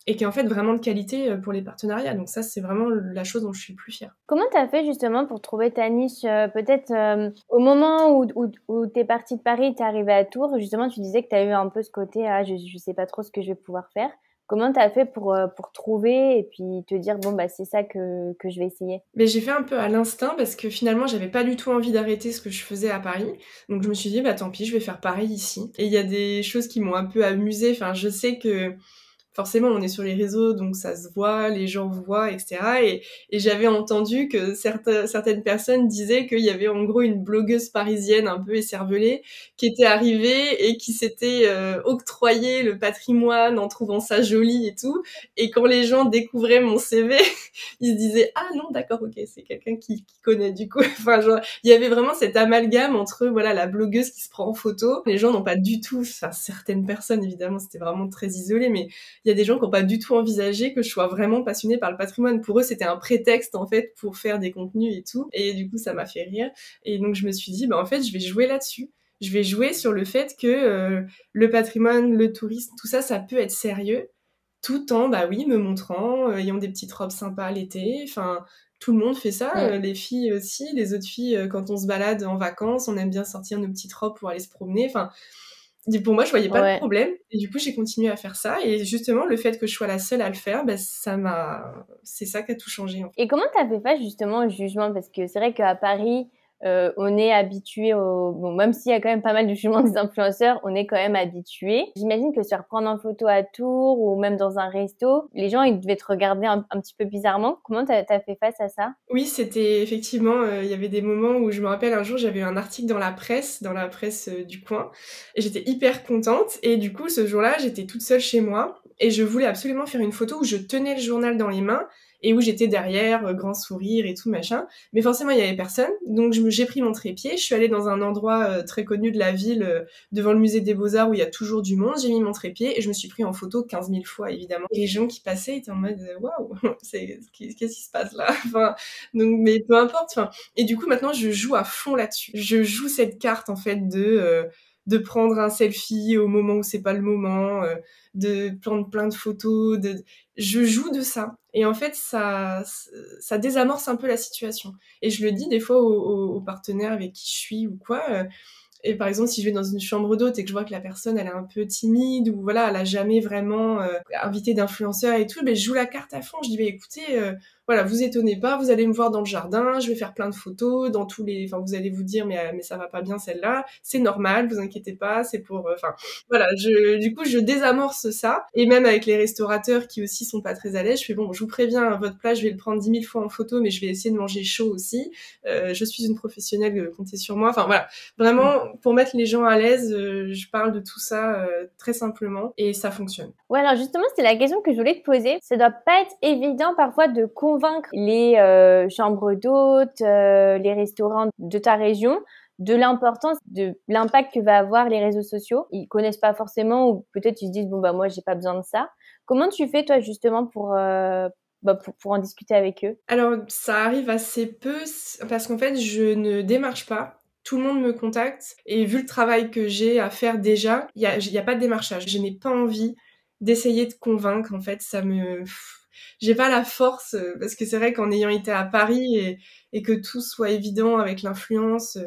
et qui est en fait vraiment de qualité pour les partenariats. Donc ça, c'est vraiment la chose dont je suis le plus fière. Comment t'as fait justement pour trouver ta niche peut-être au moment où t'es partie de Paris, t'es arrivée à Tours, justement tu disais que t'as eu un peu ce côté je sais pas trop ce que je vais pouvoir faire. Comment tu as fait pour trouver et puis te dire, bon, bah, c'est ça que je vais essayer? Mais j'ai fait un peu à l'instinct parce que finalement, j'avais pas du tout envie d'arrêter ce que je faisais à Paris. Donc je me suis dit: «Bah, tant pis, je vais faire pareil ici» et il y a des choses qui m'ont un peu amusée. Enfin, je sais que forcément, on est sur les réseaux, donc ça se voit, les gens voient, etc. Et j'avais entendu que certaines personnes disaient qu'il y avait en gros une blogueuse parisienne un peu écervelée qui était arrivée et qui s'était octroyé le patrimoine en trouvant ça joli et tout. Et quand les gens découvraient mon CV, ils se disaient ah non d'accord ok c'est quelqu'un qui connaît du coup. Enfin genre il y avait vraiment cet amalgame entre voilà la blogueuse qui se prend en photo. Les gens n'ont pas du tout, enfin certaines personnes évidemment c'était vraiment très isolé, mais il y a des gens qui n'ont pas du tout envisagé que je sois vraiment passionnée par le patrimoine. Pour eux, c'était un prétexte, en fait, pour faire des contenus et tout. Et du coup, ça m'a fait rire. Et donc, je me suis dit, bah, en fait, je vais jouer là-dessus. Je vais jouer sur le fait que le patrimoine, le tourisme, tout ça, ça peut être sérieux, tout en, bah oui, me montrant, ayant des petites robes sympas l'été. Enfin, tout le monde fait ça, les filles aussi, les autres filles, quand on se balade en vacances, on aime bien sortir nos petites robes pour aller se promener. Enfin, pour moi, je voyais pas le Ouais. problème et du coup, j'ai continué à faire ça et justement, le fait que je sois la seule à le faire, bah, c'est ça qui a tout changé, en fait. Et comment tu as fait face justement au jugement? Parce que c'est vrai qu'à Paris, on est habitué au bon, même s'il y a quand même pas mal de jugement des influenceurs, on est quand même habitué. J'imagine que se faire prendre en photo à Tours ou même dans un resto, les gens, ils devaient te regarder un petit peu bizarrement. Comment tu as fait face à ça? Oui, c'était effectivement, il y avait des moments où je me rappelle un jour, j'avais eu un article dans la presse, du coin et j'étais hyper contente et du coup, ce jour-là, j'étais toute seule chez moi et je voulais absolument faire une photo où je tenais le journal dans les mains et où j'étais derrière, grand sourire et tout machin. Mais forcément, il y avait personne, donc j'ai pris mon trépied, je suis allée dans un endroit, très connu de la ville, devant le musée des Beaux-Arts où il y a toujours du monde. J'ai mis mon trépied et je me suis pris en photo 15 000 fois évidemment. Et les gens qui passaient étaient en mode, «Waouh, qu'est-ce qui se passe là?» Enfin, donc, mais peu importe. Enfin, et du coup, maintenant, je joue à fond là-dessus. Je joue cette carte en fait de prendre un selfie au moment où c'est pas le moment, de prendre plein de photos. Je joue de ça. Et en fait, ça désamorce un peu la situation. Et je le dis des fois aux partenaires avec qui je suis ou quoi. Et par exemple, si je vais dans une chambre d'hôte et que je vois que la personne, elle est un peu timide ou voilà, elle a jamais vraiment invité d'influenceurs et tout, ben je joue la carte à fond. Je dis, ben écoutez, voilà, vous étonnez pas, vous allez me voir dans le jardin, je vais faire plein de photos dans tous les, enfin, vous allez vous dire, mais ça va pas bien celle-là, c'est normal, vous inquiétez pas, c'est pour, enfin, voilà, du coup, je désamorce ça. Et même avec les restaurateurs qui aussi sont pas très à l'aise, je fais bon, je vous préviens, votre plat, je vais le prendre 10 000 fois en photo, mais je vais essayer de manger chaud aussi. Je suis une professionnelle, comptez sur moi. Enfin voilà, vraiment pour mettre les gens à l'aise, je parle de tout ça très simplement et ça fonctionne. Ouais, alors justement, c'était la question que je voulais te poser. Ça doit pas être évident parfois de convaincre les chambres d'hôtes, les restaurants de ta région de l'importance de l'impact que va avoir les réseaux sociaux. Ils connaissent pas forcément ou peut-être ils se disent bon bah moi j'ai pas besoin de ça. Comment tu fais toi justement pour en discuter avec eux? Alors ça arrive assez peu parce qu'en fait je ne démarche pas. Tout le monde me contacte et vu le travail que j'ai à faire déjà, il y a pas de démarchage. Je n'ai pas envie d'essayer de convaincre. En fait, j'ai pas la force parce que c'est vrai qu'en ayant été à Paris et que tout soit évident avec l'influence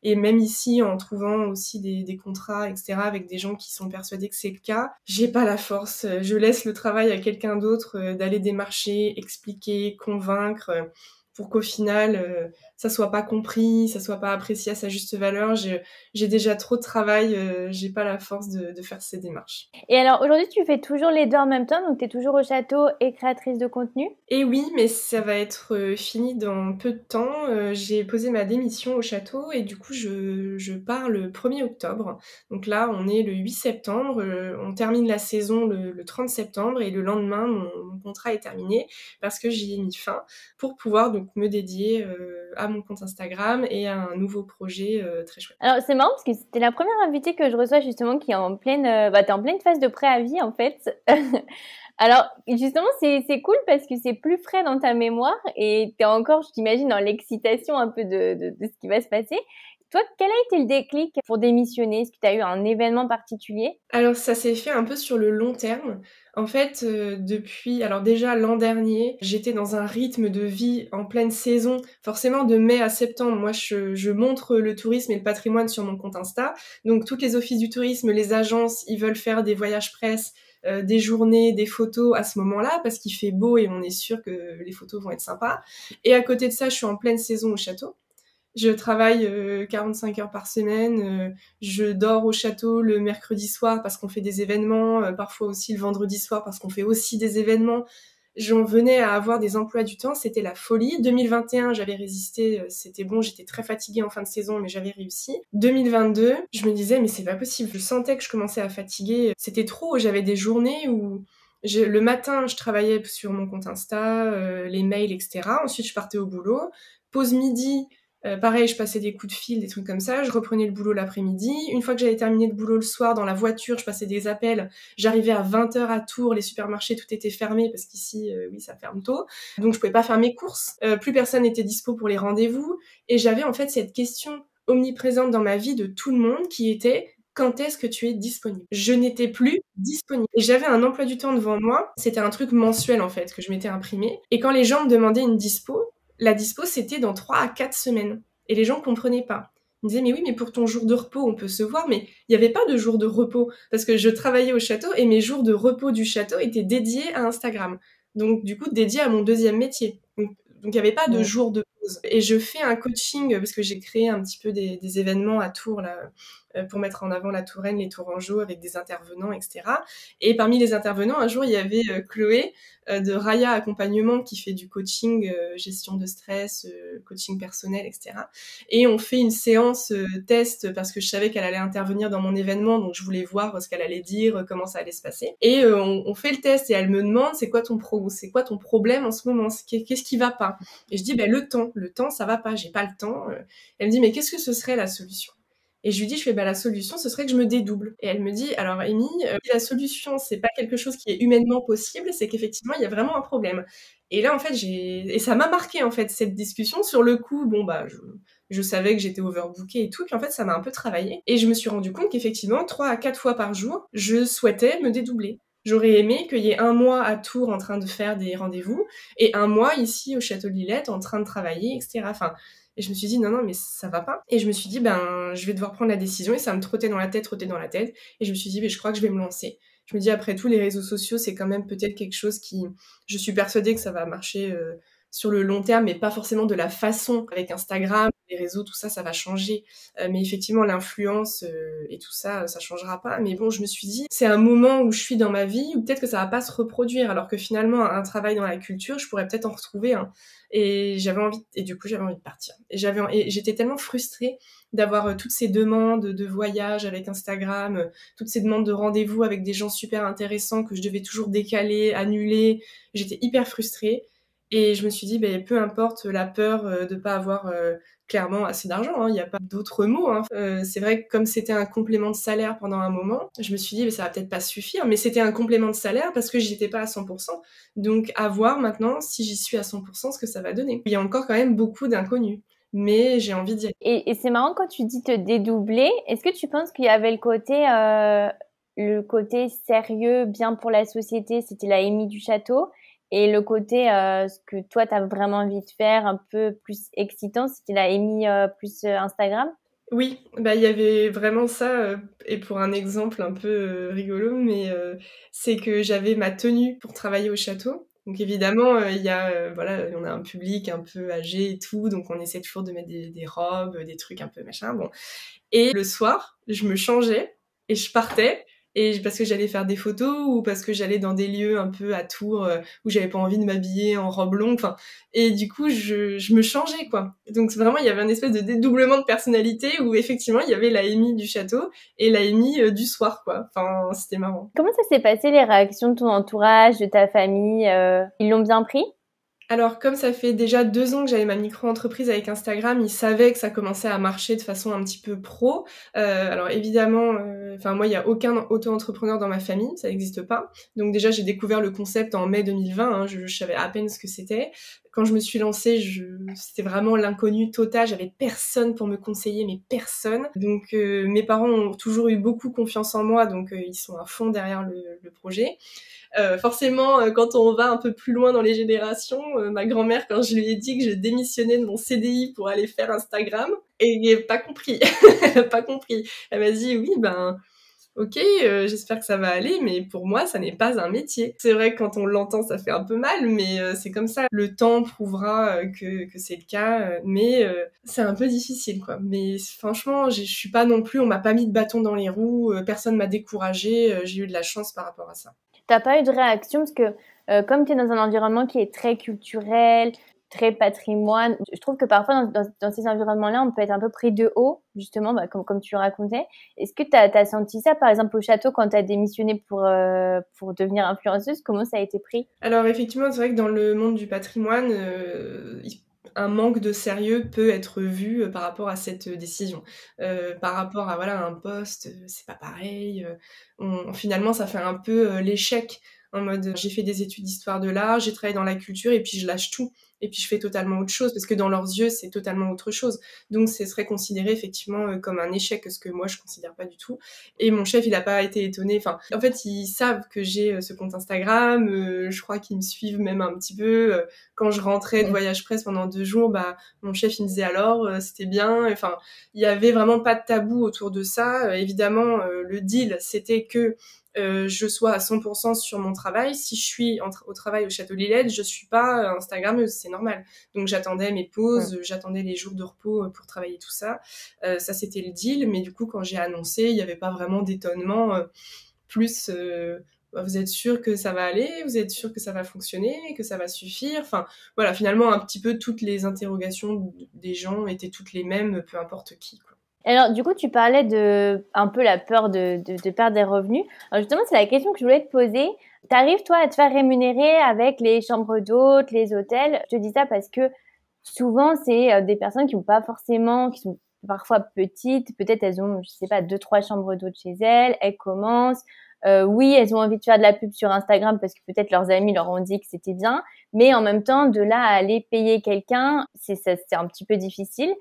et même ici en trouvant aussi des contrats etc avec des gens qui sont persuadés que c'est le cas, j'ai pas la force. Je laisse le travail à quelqu'un d'autre d'aller démarcher, expliquer, convaincre pour qu'au final ça soit pas compris, ça soit pas apprécié à sa juste valeur. J'ai déjà trop de travail, j'ai pas la force de faire ces démarches. Et alors aujourd'hui tu fais toujours les deux en même temps, donc tu es toujours au château et créatrice de contenu? Et oui, mais ça va être fini dans peu de temps. J'ai posé ma démission au château et du coup, je pars le 1er octobre. Donc là, on est le 8 septembre. On termine la saison le 30 septembre et le lendemain, mon contrat est terminé parce que j'y ai mis fin pour pouvoir donc me dédier à mon compte Instagram et à un nouveau projet très chouette. Alors c'est marrant parce que c'était la première invitée que je reçois justement qui est en pleine, t'es en pleine phase de préavis en fait. Alors justement c'est cool parce que c'est plus frais dans ta mémoire et t'es encore, je t'imagine, dans l'excitation un peu de ce qui va se passer. Toi, quel a été le déclic pour démissionner? Est-ce que tu as eu un événement particulier? Alors ça s'est fait un peu sur le long terme. En fait, alors déjà l'an dernier, j'étais dans un rythme de vie en pleine saison. Forcément de mai à septembre, moi je montre le tourisme et le patrimoine sur mon compte Insta. Donc toutes les offices du tourisme, les agences, ils veulent faire des voyages presse, des journées, des photos à ce moment-là parce qu'il fait beau et on est sûr que les photos vont être sympas. Et à côté de ça, je suis en pleine saison au château. Je travaille 45 heures par semaine, je dors au château le mercredi soir parce qu'on fait des événements, parfois aussi le vendredi soir parce qu'on fait aussi des événements. J'en venais à avoir des emplois du temps, c'était la folie. 2021, j'avais résisté, c'était bon, j'étais très fatiguée en fin de saison, mais j'avais réussi. 2022, je me disais, mais c'est pas possible, je sentais que je commençais à fatiguer. C'était trop, j'avais des journées où le matin, je travaillais sur mon compte Insta, les mails, etc. Ensuite, je partais au boulot. Pause midi, pareil, je passais des coups de fil, des trucs comme ça. Je reprenais le boulot l'après-midi. Une fois que j'avais terminé le boulot le soir, dans la voiture, je passais des appels. J'arrivais à 20h à Tours, les supermarchés, tout était fermé parce qu'ici, oui, ça ferme tôt. Donc, je pouvais pas faire mes courses. Plus personne n'était dispo pour les rendez-vous. Et j'avais en fait cette question omniprésente dans ma vie de tout le monde qui était quand est-ce que tu es disponible? Je n'étais plus disponible. Et j'avais un emploi du temps devant moi. C'était un truc mensuel en fait que je m'étais imprimé. Et quand les gens me demandaient une dispo, la dispo, c'était dans 3 à 4 semaines. Et les gens comprenaient pas. Ils me disaient, mais oui, mais pour ton jour de repos, on peut se voir, mais il n'y avait pas de jour de repos, parce que je travaillais au château et mes jours de repos du château étaient dédiés à Instagram. Donc, du coup, dédiés à mon deuxième métier. Donc, il n'y avait pas de jour de pause. Et je fais un coaching, parce que j'ai créé un petit peu des événements à Tours, là, pour mettre en avant la Touraine, les Tourangeaux, avec des intervenants, etc. Et parmi les intervenants, un jour, il y avait Chloé, de Raya Accompagnement qui fait du coaching, gestion de stress, coaching personnel, etc. Et on fait une séance test parce que je savais qu'elle allait intervenir dans mon événement, donc je voulais voir ce qu'elle allait dire, comment ça allait se passer. Et on fait le test et elle me demande c'est quoi ton problème en ce moment, qu'est-ce qui va pas? Et je dis le temps ça va pas, j'ai pas le temps. Elle me dit mais qu'est-ce que ce serait la solution? Et je lui dis, la solution, ce serait que je me dédouble. Et elle me dit, alors Amy, la solution, c'est pas quelque chose qui est humainement possible, c'est qu'effectivement, il y a vraiment un problème. Et là, en fait, et ça m'a marqué, en fait, cette discussion. Sur le coup, je savais que j'étais overbookée et tout, puis en fait, ça m'a un peu travaillé. Et je me suis rendu compte qu'effectivement, 3 à 4 fois par jour, je souhaitais me dédoubler. J'aurais aimé qu'il y ait un mois à Tours en train de faire des rendez-vous, et un mois ici au Château de Lillette en train de travailler, etc. Enfin, et je me suis dit, non, mais ça va pas. Et je me suis dit, je vais devoir prendre la décision. Et ça me trottait dans la tête. Et je me suis dit, je crois que je vais me lancer. Je me dis, après tout, les réseaux sociaux, c'est quand même peut-être quelque chose qui... Je suis persuadée que ça va marcher sur le long terme, mais pas forcément de la façon. Avec Instagram, les réseaux, tout ça, ça va changer. Mais effectivement, l'influence et tout ça, ça changera pas. Mais bon, je me suis dit, c'est un moment où je suis dans ma vie, où peut-être que ça va pas se reproduire. Alors que finalement, un travail dans la culture, je pourrais peut-être en retrouver un. Et j'avais envie de partir. Et j'étais tellement frustrée d'avoir toutes ces demandes de voyage avec Instagram, toutes ces demandes de rendez-vous avec des gens super intéressants que je devais toujours décaler, annuler. J'étais hyper frustrée. Et je me suis dit, peu importe la peur de pas avoir clairement assez d'argent, hein, il n'y a pas d'autres mots. Hein. C'est vrai que comme c'était un complément de salaire pendant un moment, je me suis dit, ça va peut-être pas suffire, mais c'était un complément de salaire parce que j'y étais pas à 100%. Donc à voir maintenant, si j'y suis à 100%, ce que ça va donner. Il y a encore quand même beaucoup d'inconnus, mais j'ai envie d'y aller. Et c'est marrant quand tu dis te dédoubler, est-ce que tu penses qu'il y avait le côté sérieux, bien pour la société, c'était la Amy du château, et le côté ce que toi t'as vraiment envie de faire, un peu plus excitant, c'était la Amy plus Instagram? Oui, il y avait vraiment ça, et pour un exemple un peu rigolo, mais c'est que j'avais ma tenue pour travailler au château. Donc évidemment, il y a, on a un public un peu âgé et tout, donc on essaie toujours de mettre des robes, des trucs un peu machin, bon. Et le soir, je me changeais et je partais, et parce que j'allais faire des photos ou parce que j'allais dans des lieux un peu à Tours où j'avais pas envie de m'habiller en robe longue, enfin, et du coup je me changeais quoi. Donc vraiment il y avait un espèce de dédoublement de personnalité où effectivement il y avait la Amy du château et la Amy du soir quoi. Enfin c'était marrant. Comment ça s'est passé les réactions de ton entourage, de ta famille? Ils l'ont bien pris? Alors, comme ça fait déjà 2 ans que j'avais ma micro-entreprise avec Instagram, ils savaient que ça commençait à marcher de façon un petit peu pro. Alors évidemment, moi, il n'y a aucun auto-entrepreneur dans ma famille, ça n'existe pas. Donc déjà, j'ai découvert le concept en mai 2020, hein, je savais à peine ce que c'était. Quand je me suis lancée, c'était vraiment l'inconnu total, j'avais personne pour me conseiller, mais personne. Donc mes parents ont toujours eu beaucoup confiance en moi, donc ils sont à fond derrière le projet. Forcément, quand on va un peu plus loin dans les générations, ma grand-mère, quand je lui ai dit que je démissionnais de mon CDI pour aller faire Instagram, et elle n'a pas compris. Elle n'a pas compris. Elle m'a dit, oui, ok, j'espère que ça va aller, mais pour moi, ça n'est pas un métier. C'est vrai que quand on l'entend, ça fait un peu mal, mais c'est comme ça. Le temps prouvera que c'est le cas, mais c'est un peu difficile, quoi. Mais franchement, je suis pas non plus, on m'a pas mis de bâton dans les roues, personne m'a découragée, j'ai eu de la chance par rapport à ça. T'as pas eu de réaction parce que comme tu es dans un environnement qui est très culturel, très patrimoine, je trouve que parfois dans ces environnements-là, on peut être un peu pris de haut, justement, comme tu le racontais. Est-ce que tu as senti ça, par exemple, au château, quand tu as démissionné pour devenir influenceuse? Comment ça a été pris? Alors effectivement, c'est vrai que dans le monde du patrimoine, un manque de sérieux peut être vu par rapport à cette décision. Par rapport à voilà un poste, c'est pas pareil. Finalement, ça fait un peu l'échec en mode j'ai fait des études d'histoire de l'art, j'ai travaillé dans la culture et puis je lâche tout et puis je fais totalement autre chose parce que dans leurs yeux c'est totalement autre chose. Donc ce serait considéré effectivement comme un échec, ce que moi je considère pas du tout. Et mon chef il a pas été étonné. Enfin, en fait ils savent que j'ai ce compte Instagram. Je crois qu'ils me suivent même un petit peu. Quand je rentrais de voyage presse pendant 2 jours, bah mon chef il me disait alors c'était bien. Enfin, il y avait vraiment pas de tabou autour de ça. Évidemment, le deal c'était que je sois à 100% sur mon travail. Si je suis au travail au Château Lillette, je suis pas Instagrammeuse, c'est normal. Donc j'attendais mes pauses, j'attendais les jours de repos pour travailler tout ça. Ça c'était le deal, mais du coup quand j'ai annoncé, il n'y avait pas vraiment d'étonnement. Plus vous êtes sûr que ça va aller, vous êtes sûr que ça va fonctionner, que ça va suffire. Enfin voilà, finalement un petit peu toutes les interrogations des gens étaient toutes les mêmes, peu importe qui, quoi. Alors, du coup, tu parlais de un peu la peur de perdre des revenus. Alors, justement, c'est la question que je voulais te poser. T'arrives, toi, à te faire rémunérer avec les chambres d'hôtes, les hôtels? Je te dis ça parce que souvent, c'est des personnes qui ont pas forcément, qui sont parfois petites. Peut-être elles ont, je sais pas, 2, 3 chambres d'hôtes chez elles. Elles commencent. Oui, elles ont envie de faire de la pub sur Instagram parce que peut-être leurs amis leur ont dit que c'était bien. Mais en même temps, de là à aller payer quelqu'un, c'est un petit peu difficile.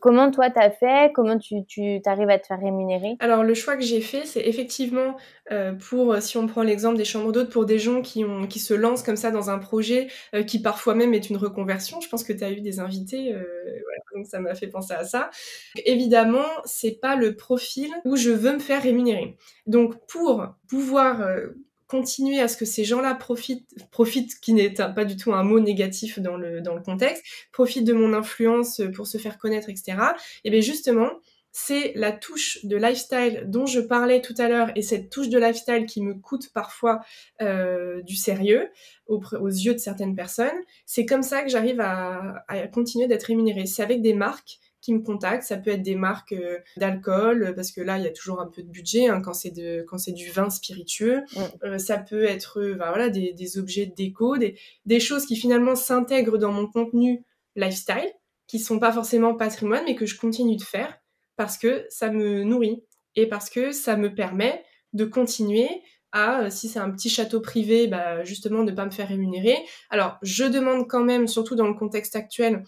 Comment toi t'as fait? Comment tu t'arrives à te faire rémunérer? Alors le choix que j'ai fait, c'est effectivement pour, si on prend l'exemple des chambres d'hôtes, pour des gens qui se lancent comme ça dans un projet qui parfois même est une reconversion. Je pense que tu as eu des invités, voilà, donc ça m'a fait penser à ça. Évidemment, c'est pas le profil où je veux me faire rémunérer. Donc pour pouvoir continuer à ce que ces gens-là profitent, qui n'est pas du tout un mot négatif dans le contexte, profitent de mon influence pour se faire connaître, etc. Et bien justement, c'est la touche de lifestyle dont je parlais tout à l'heure, et cette touche de lifestyle qui me coûte parfois du sérieux aux yeux de certaines personnes. C'est comme ça que j'arrive à continuer d'être rémunérée. C'est avec des marques qui me contactent. Ça peut être des marques d'alcool, parce que là, il y a toujours un peu de budget quand c'est du vin spiritueux. Ça peut être voilà, des objets de déco, des choses qui finalement s'intègrent dans mon contenu lifestyle, qui sont pas forcément patrimoine, mais que je continue de faire parce que ça me nourrit et parce que ça me permet de continuer à, si c'est un petit château privé, bah, justement, ne pas me faire rémunérer. Alors, je demande quand même, surtout dans le contexte actuel,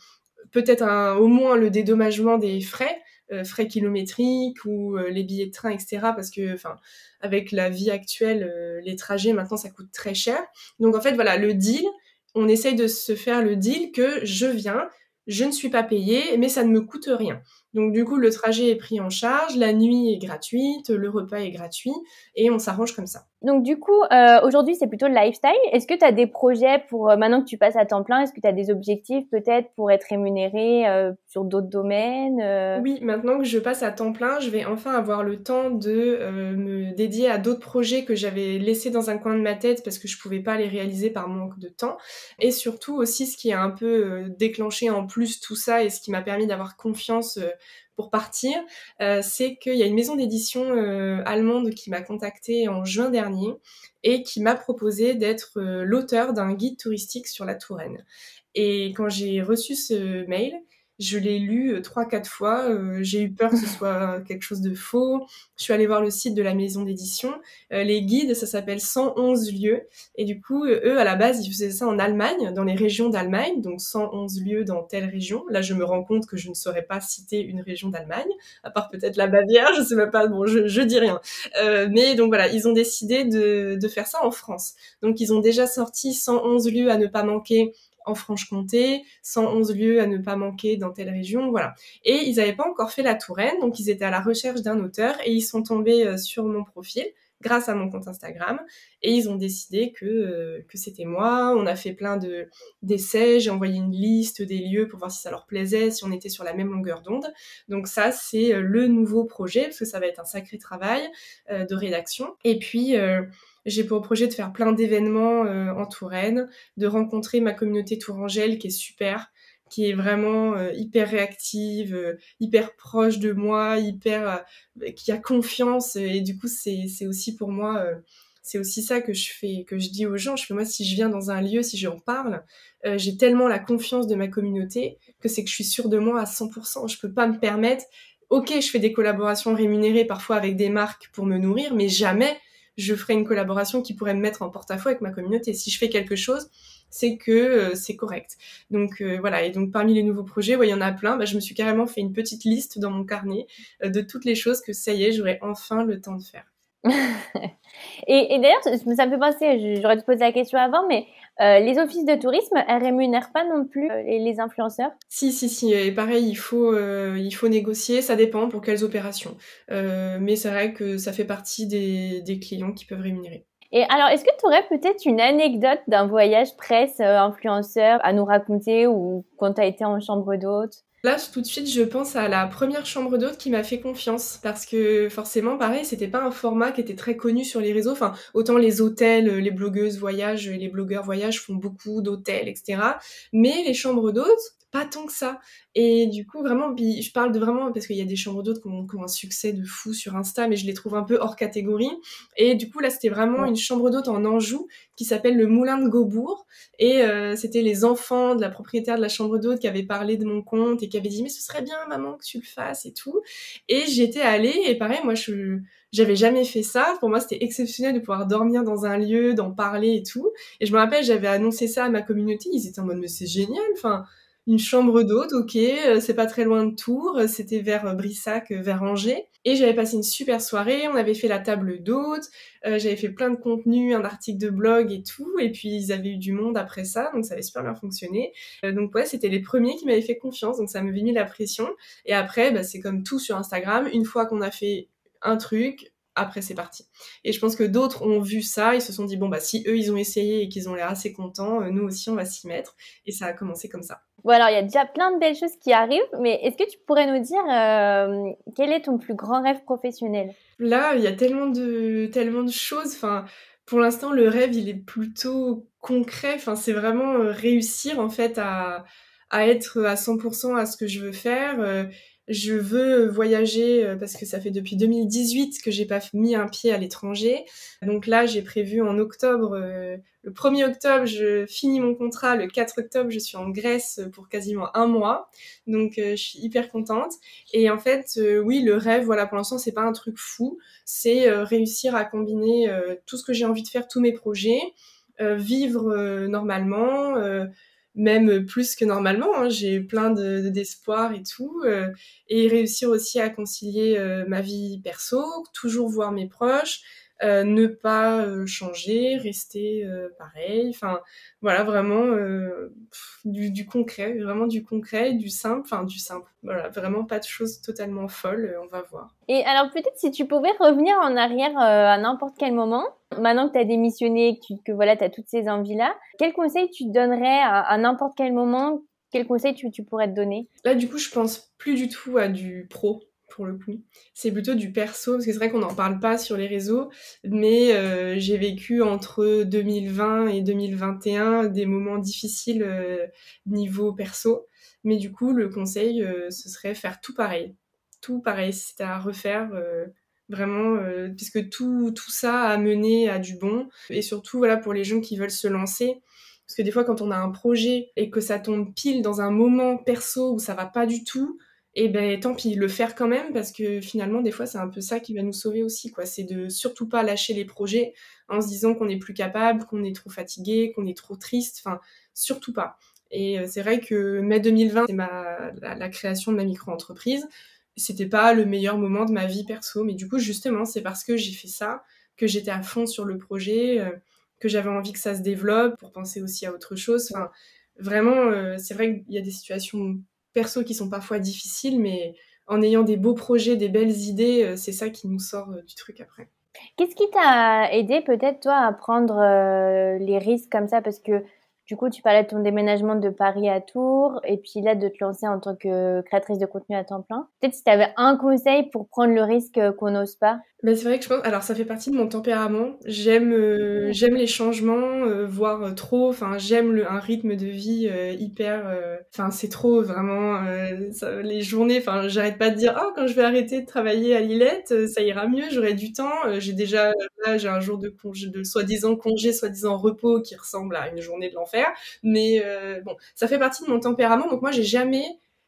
peut-être au moins le dédommagement des frais, frais kilométriques ou les billets de train, etc. Parce que, enfin, avec la vie actuelle, les trajets, maintenant, ça coûte très cher. Donc, en fait, voilà, le deal, on essaye de se faire le deal que je viens, je ne suis pas payée, mais ça ne me coûte rien. Donc du coup, le trajet est pris en charge, la nuit est gratuite, le repas est gratuit, et on s'arrange comme ça. Donc du coup, aujourd'hui, c'est plutôt le lifestyle. Est-ce que tu as des projets pour, maintenant que tu passes à temps plein, est-ce que tu as des objectifs peut-être pour être rémunéré sur d'autres domaines? Oui, maintenant que je passe à temps plein, je vais enfin avoir le temps de me dédier à d'autres projets que j'avais laissés dans un coin de ma tête parce que je pouvais pas les réaliser par manque de temps. Et surtout aussi, ce qui a un peu déclenché en plus tout ça et ce qui m'a permis d'avoir confiance pour partir, c'est qu'il y a une maison d'édition allemande qui m'a contactée en juin dernier et qui m'a proposé d'être l'auteur d'un guide touristique sur la Touraine. Et quand j'ai reçu ce mail, je l'ai lu 3-4 fois, j'ai eu peur que ce soit quelque chose de faux. Je suis allée voir le site de la maison d'édition. Les guides, ça s'appelle 111 lieux. Et du coup, eux, à la base, ils faisaient ça en Allemagne, dans les régions d'Allemagne, donc 111 lieux dans telle région. Là, je me rends compte que je ne saurais pas citer une région d'Allemagne, à part peut-être la Bavière, je sais même pas, bon, je dis rien. Mais donc voilà, ils ont décidé de faire ça en France. Donc ils ont déjà sorti 111 lieux à ne pas manquer en Franche-Comté, 111 lieux à ne pas manquer dans telle région, voilà. Et ils n'avaient pas encore fait la Touraine, donc ils étaient à la recherche d'un auteur et ils sont tombés sur mon profil grâce à mon compte Instagram et ils ont décidé que c'était moi. On a fait plein d'essais, j'ai envoyé une liste des lieux pour voir si ça leur plaisait, si on était sur la même longueur d'onde. Donc ça, c'est le nouveau projet, parce que ça va être un sacré travail de rédaction. Et puis, j'ai pour projet de faire plein d'événements en Touraine, de rencontrer ma communauté tourangelle qui est super, qui est vraiment hyper réactive, hyper proche de moi, qui a confiance. Et du coup, c'est aussi pour moi, c'est aussi ça que je fais, que je dis aux gens. Je fais moi, si je viens dans un lieu, si j'en parle, j'ai tellement la confiance de ma communauté que c'est que je suis sûre de moi à 100%. Je peux pas me permettre. Ok, je fais des collaborations rémunérées parfois avec des marques pour me nourrir, mais jamais je ferai une collaboration qui pourrait me mettre en porte-à-faux avec ma communauté. Si je fais quelque chose, c'est que c'est correct. Donc voilà, et donc parmi les nouveaux projets, il y en a plein. Je me suis carrément fait une petite liste dans mon carnet de toutes les choses que ça y est, j'aurai enfin le temps de faire. Et d'ailleurs, ça me fait penser, j'aurais dû poser la question avant, mais les offices de tourisme, elles rémunèrent pas non plus les influenceurs? Si, et pareil, il faut négocier, ça dépend pour quelles opérations. Mais c'est vrai que ça fait partie des clients qui peuvent rémunérer. Et alors, est-ce que tu aurais peut-être une anecdote d'un voyage presse influenceur à nous raconter ou quand tu as été en chambre d'hôte? Là, tout de suite, je pense à la première chambre d'hôte qui m'a fait confiance. Parce que forcément, pareil, c'était pas un format qui était très connu sur les réseaux. Enfin, autant les hôtels, les blogueuses voyage, les blogueurs voyage font beaucoup d'hôtels, etc. Mais les chambres d'hôtes, pas tant que ça. Et du coup, vraiment, puis je parle de vraiment, parce qu'il y a des chambres d'hôtes qui ont un succès de fou sur Insta, mais je les trouve un peu hors catégorie. Et du coup, là, c'était vraiment une chambre d'hôte en Anjou qui s'appelle le Moulin de Gaubourg. Et c'était les enfants de la propriétaire de la chambre d'hôte qui avaient parlé de mon compte et qui avaient dit « Mais ce serait bien, maman, que tu le fasses et tout. » Et j'y étais allée et pareil, moi, j'avais jamais fait ça. Pour moi, c'était exceptionnel de pouvoir dormir dans un lieu, d'en parler et tout. Et je me rappelle, j'avais annoncé ça à ma communauté. Ils étaient en mode « Mais c'est génial, enfin... » Une chambre d'hôte, ok, c'est pas très loin de Tours, c'était vers Brissac, vers Angers. Et j'avais passé une super soirée, on avait fait la table d'hôte, j'avais fait plein de contenu, un article de blog et tout, et puis ils avaient eu du monde après ça, donc ça avait super bien fonctionné. Donc ouais, c'était les premiers qui m'avaient fait confiance, donc ça m'avait mis la pression. Et après, c'est comme tout sur Instagram, une fois qu'on a fait un truc, après c'est parti. Et je pense que d'autres ont vu ça, ils se sont dit bon si eux ils ont essayé et qu'ils ont l'air assez contents, nous aussi on va s'y mettre. Et ça a commencé comme ça. Bon, alors il y a déjà plein de belles choses qui arrivent, mais est-ce que tu pourrais nous dire quel est ton plus grand rêve professionnel? Là, il y a tellement de choses. Enfin, pour l'instant, le rêve, il est plutôt concret. Enfin, c'est vraiment réussir en fait à être à 100% à ce que je veux faire. Je veux voyager parce que ça fait depuis 2018 que j'ai pas mis un pied à l'étranger. Donc là, j'ai prévu en octobre, le 1er octobre, je finis mon contrat. Le 4 octobre, je suis en Grèce pour quasiment un mois. Donc je suis hyper contente. Et en fait, oui, le rêve, voilà, pour l'instant, c'est pas un truc fou. C'est réussir à combiner tout ce que j'ai envie de faire, tous mes projets, vivre normalement, même plus que normalement, hein, j'ai plein d'espoir et tout, et réussir aussi à concilier ma vie perso, toujours voir mes proches, ne pas changer, rester pareil, enfin voilà, vraiment du concret, vraiment du concret, du simple, voilà, vraiment pas de choses totalement folles, on va voir. Et alors peut-être si tu pouvais revenir en arrière à n'importe quel moment, maintenant que tu as démissionné, que voilà, tu as toutes ces envies-là, quel conseil tu te donnerais à n'importe quel moment? Quel conseil tu pourrais te donner? Là, du coup, je pense plus du tout à du pro, pour le coup. C'est plutôt du perso, parce que c'est vrai qu'on n'en parle pas sur les réseaux, mais j'ai vécu entre 2020 et 2021 des moments difficiles niveau perso. Mais du coup, le conseil, ce serait faire tout pareil. Tout pareil, si c'était à refaire... Vraiment, puisque tout ça a mené à du bon. Et surtout, voilà, pour les gens qui veulent se lancer, parce que des fois, quand on a un projet et que ça tombe pile dans un moment perso où ça va pas du tout, et ben tant pis, le faire quand même, parce que finalement, des fois, c'est un peu ça qui va nous sauver aussi, quoi. C'est de surtout pas lâcher les projets en se disant qu'on n'est plus capable, qu'on est trop fatigué, qu'on est trop triste, enfin, surtout pas. Et c'est vrai que mai 2020, c'est la création de ma micro-entreprise. C'était pas le meilleur moment de ma vie perso, mais du coup, justement, c'est parce que j'ai fait ça, que j'étais à fond sur le projet, que j'avais envie que ça se développe, pour penser aussi à autre chose. Enfin, vraiment, c'est vrai qu'il y a des situations perso qui sont parfois difficiles, mais en ayant des beaux projets, des belles idées, c'est ça qui nous sort du truc après. Qu'est-ce qui t'a aidé peut-être toi à prendre les risques comme ça? Parce que du coup, tu parlais de ton déménagement de Paris à Tours et puis là de te lancer en tant que créatrice de contenu à temps plein. Peut-être si tu avais un conseil pour prendre le risque qu'on n'ose pas. Mais c'est vrai que je pense, alors ça fait partie de mon tempérament. J'aime les changements, voire trop. Enfin, j'aime un rythme de vie hyper. Enfin, c'est trop vraiment. Les journées. Enfin, j'arrête pas de dire oh quand je vais arrêter de travailler à Lillette, ça ira mieux. J'aurai du temps. J'ai déjà là, j'ai un jour de congé, de soi-disant congé, soi-disant repos, qui ressemble à une journée de l'enfer. Mais bon, ça fait partie de mon tempérament. Donc moi, j'ai jamais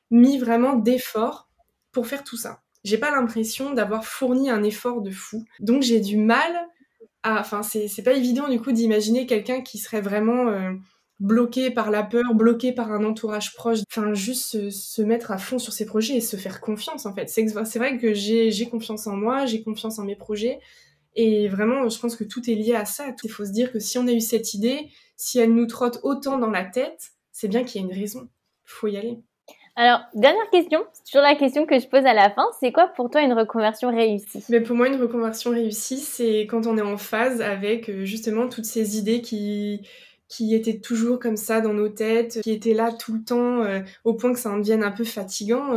mis vraiment d'effort pour faire tout ça. J'ai pas l'impression d'avoir fourni un effort de fou. Donc j'ai du mal à... Enfin, c'est pas évident du coup d'imaginer quelqu'un qui serait vraiment bloqué par la peur, bloqué par un entourage proche. Enfin, juste se mettre à fond sur ses projets et se faire confiance en fait. C'est vrai que j'ai confiance en moi, j'ai confiance en mes projets. Et vraiment, je pense que tout est lié à ça. Il faut se dire que si on a eu cette idée, si elle nous trotte autant dans la tête, c'est bien qu'il y a une raison. Faut y aller. Alors, dernière question, c'est toujours la question que je pose à la fin, c'est quoi pour toi une reconversion réussie? Mais pour moi, une reconversion réussie, c'est quand on est en phase avec justement toutes ces idées qui étaient toujours comme ça dans nos têtes, qui étaient là tout le temps, au point que ça en devienne un peu fatigant,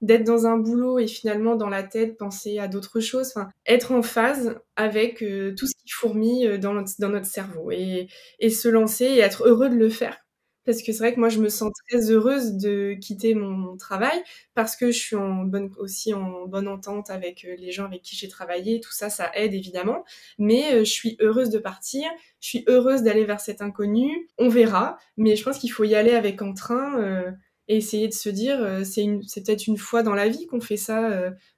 d'être dans un boulot et finalement dans la tête penser à d'autres choses, enfin, être en phase avec tout ce qui fourmille dans notre cerveau et se lancer et être heureux de le faire. Parce que c'est vrai que moi, je me sens très heureuse de quitter mon travail parce que je suis aussi en bonne entente avec les gens avec qui j'ai travaillé. Tout ça, ça aide évidemment. Mais je suis heureuse de partir. Je suis heureuse d'aller vers cet inconnu. On verra. Mais je pense qu'il faut y aller avec entrain et essayer de se dire, c'est peut-être une fois dans la vie qu'on fait ça,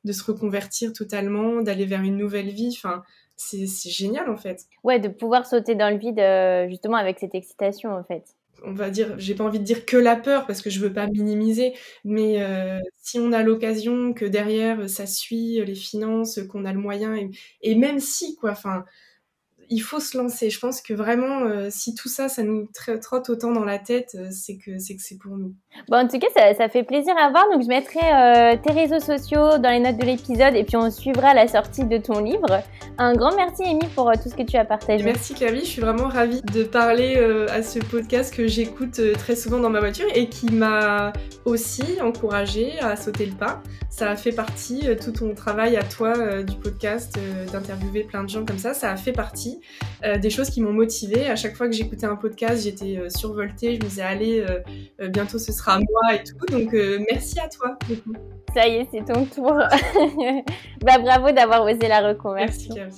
de se reconvertir totalement, d'aller vers une nouvelle vie. Enfin, c'est génial en fait. Ouais, de pouvoir sauter dans le vide justement avec cette excitation en fait. On va dire, j'ai pas envie de dire que la peur parce que je veux pas minimiser, mais si on a l'occasion que derrière ça suit les finances, qu'on a le moyen et même si quoi, enfin, il faut se lancer. Je pense que vraiment, si tout ça, ça nous trotte autant dans la tête, c'est que c'est pour nous. Bon, en tout cas, ça fait plaisir à voir. Donc, je mettrai tes réseaux sociaux dans les notes de l'épisode et puis on suivra la sortie de ton livre. Un grand merci, Amy, pour tout ce que tu as partagé. Merci, Clary. Je suis vraiment ravie de parler à ce podcast que j'écoute très souvent dans ma voiture et qui m'a aussi encouragée à sauter le pas. Ça a fait partie, tout ton travail à toi du podcast, d'interviewer plein de gens comme ça a fait partie des choses qui m'ont motivée. À chaque fois que j'écoutais un podcast, j'étais survoltée. Je me disais, allez, bientôt ce sera moi et tout. Donc, merci à toi. Du coup. Ça y est, c'est ton tour. Bravo d'avoir osé la reconversion. Merci, Clary.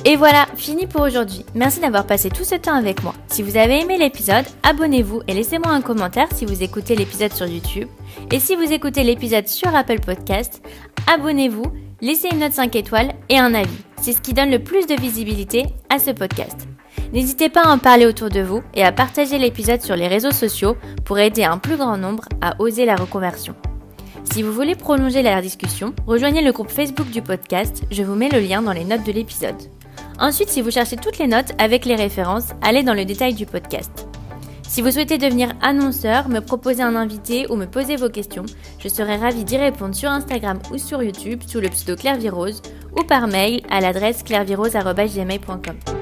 Et voilà, fini pour aujourd'hui. Merci d'avoir passé tout ce temps avec moi. Si vous avez aimé l'épisode, abonnez-vous et laissez-moi un commentaire si vous écoutez l'épisode sur YouTube. Et si vous écoutez l'épisode sur Apple Podcast, abonnez-vous, laissez une note 5 étoiles et un avis. C'est ce qui donne le plus de visibilité à ce podcast. N'hésitez pas à en parler autour de vous et à partager l'épisode sur les réseaux sociaux pour aider un plus grand nombre à oser la reconversion. Si vous voulez prolonger la discussion, rejoignez le groupe Facebook du podcast, je vous mets le lien dans les notes de l'épisode. Ensuite, si vous cherchez toutes les notes avec les références, allez dans le détail du podcast. Si vous souhaitez devenir annonceur, me proposer un invité ou me poser vos questions, je serai ravie d'y répondre sur Instagram ou sur YouTube sous le pseudo Claire Virose ou par mail à l'adresse clairevirose@gmail.com.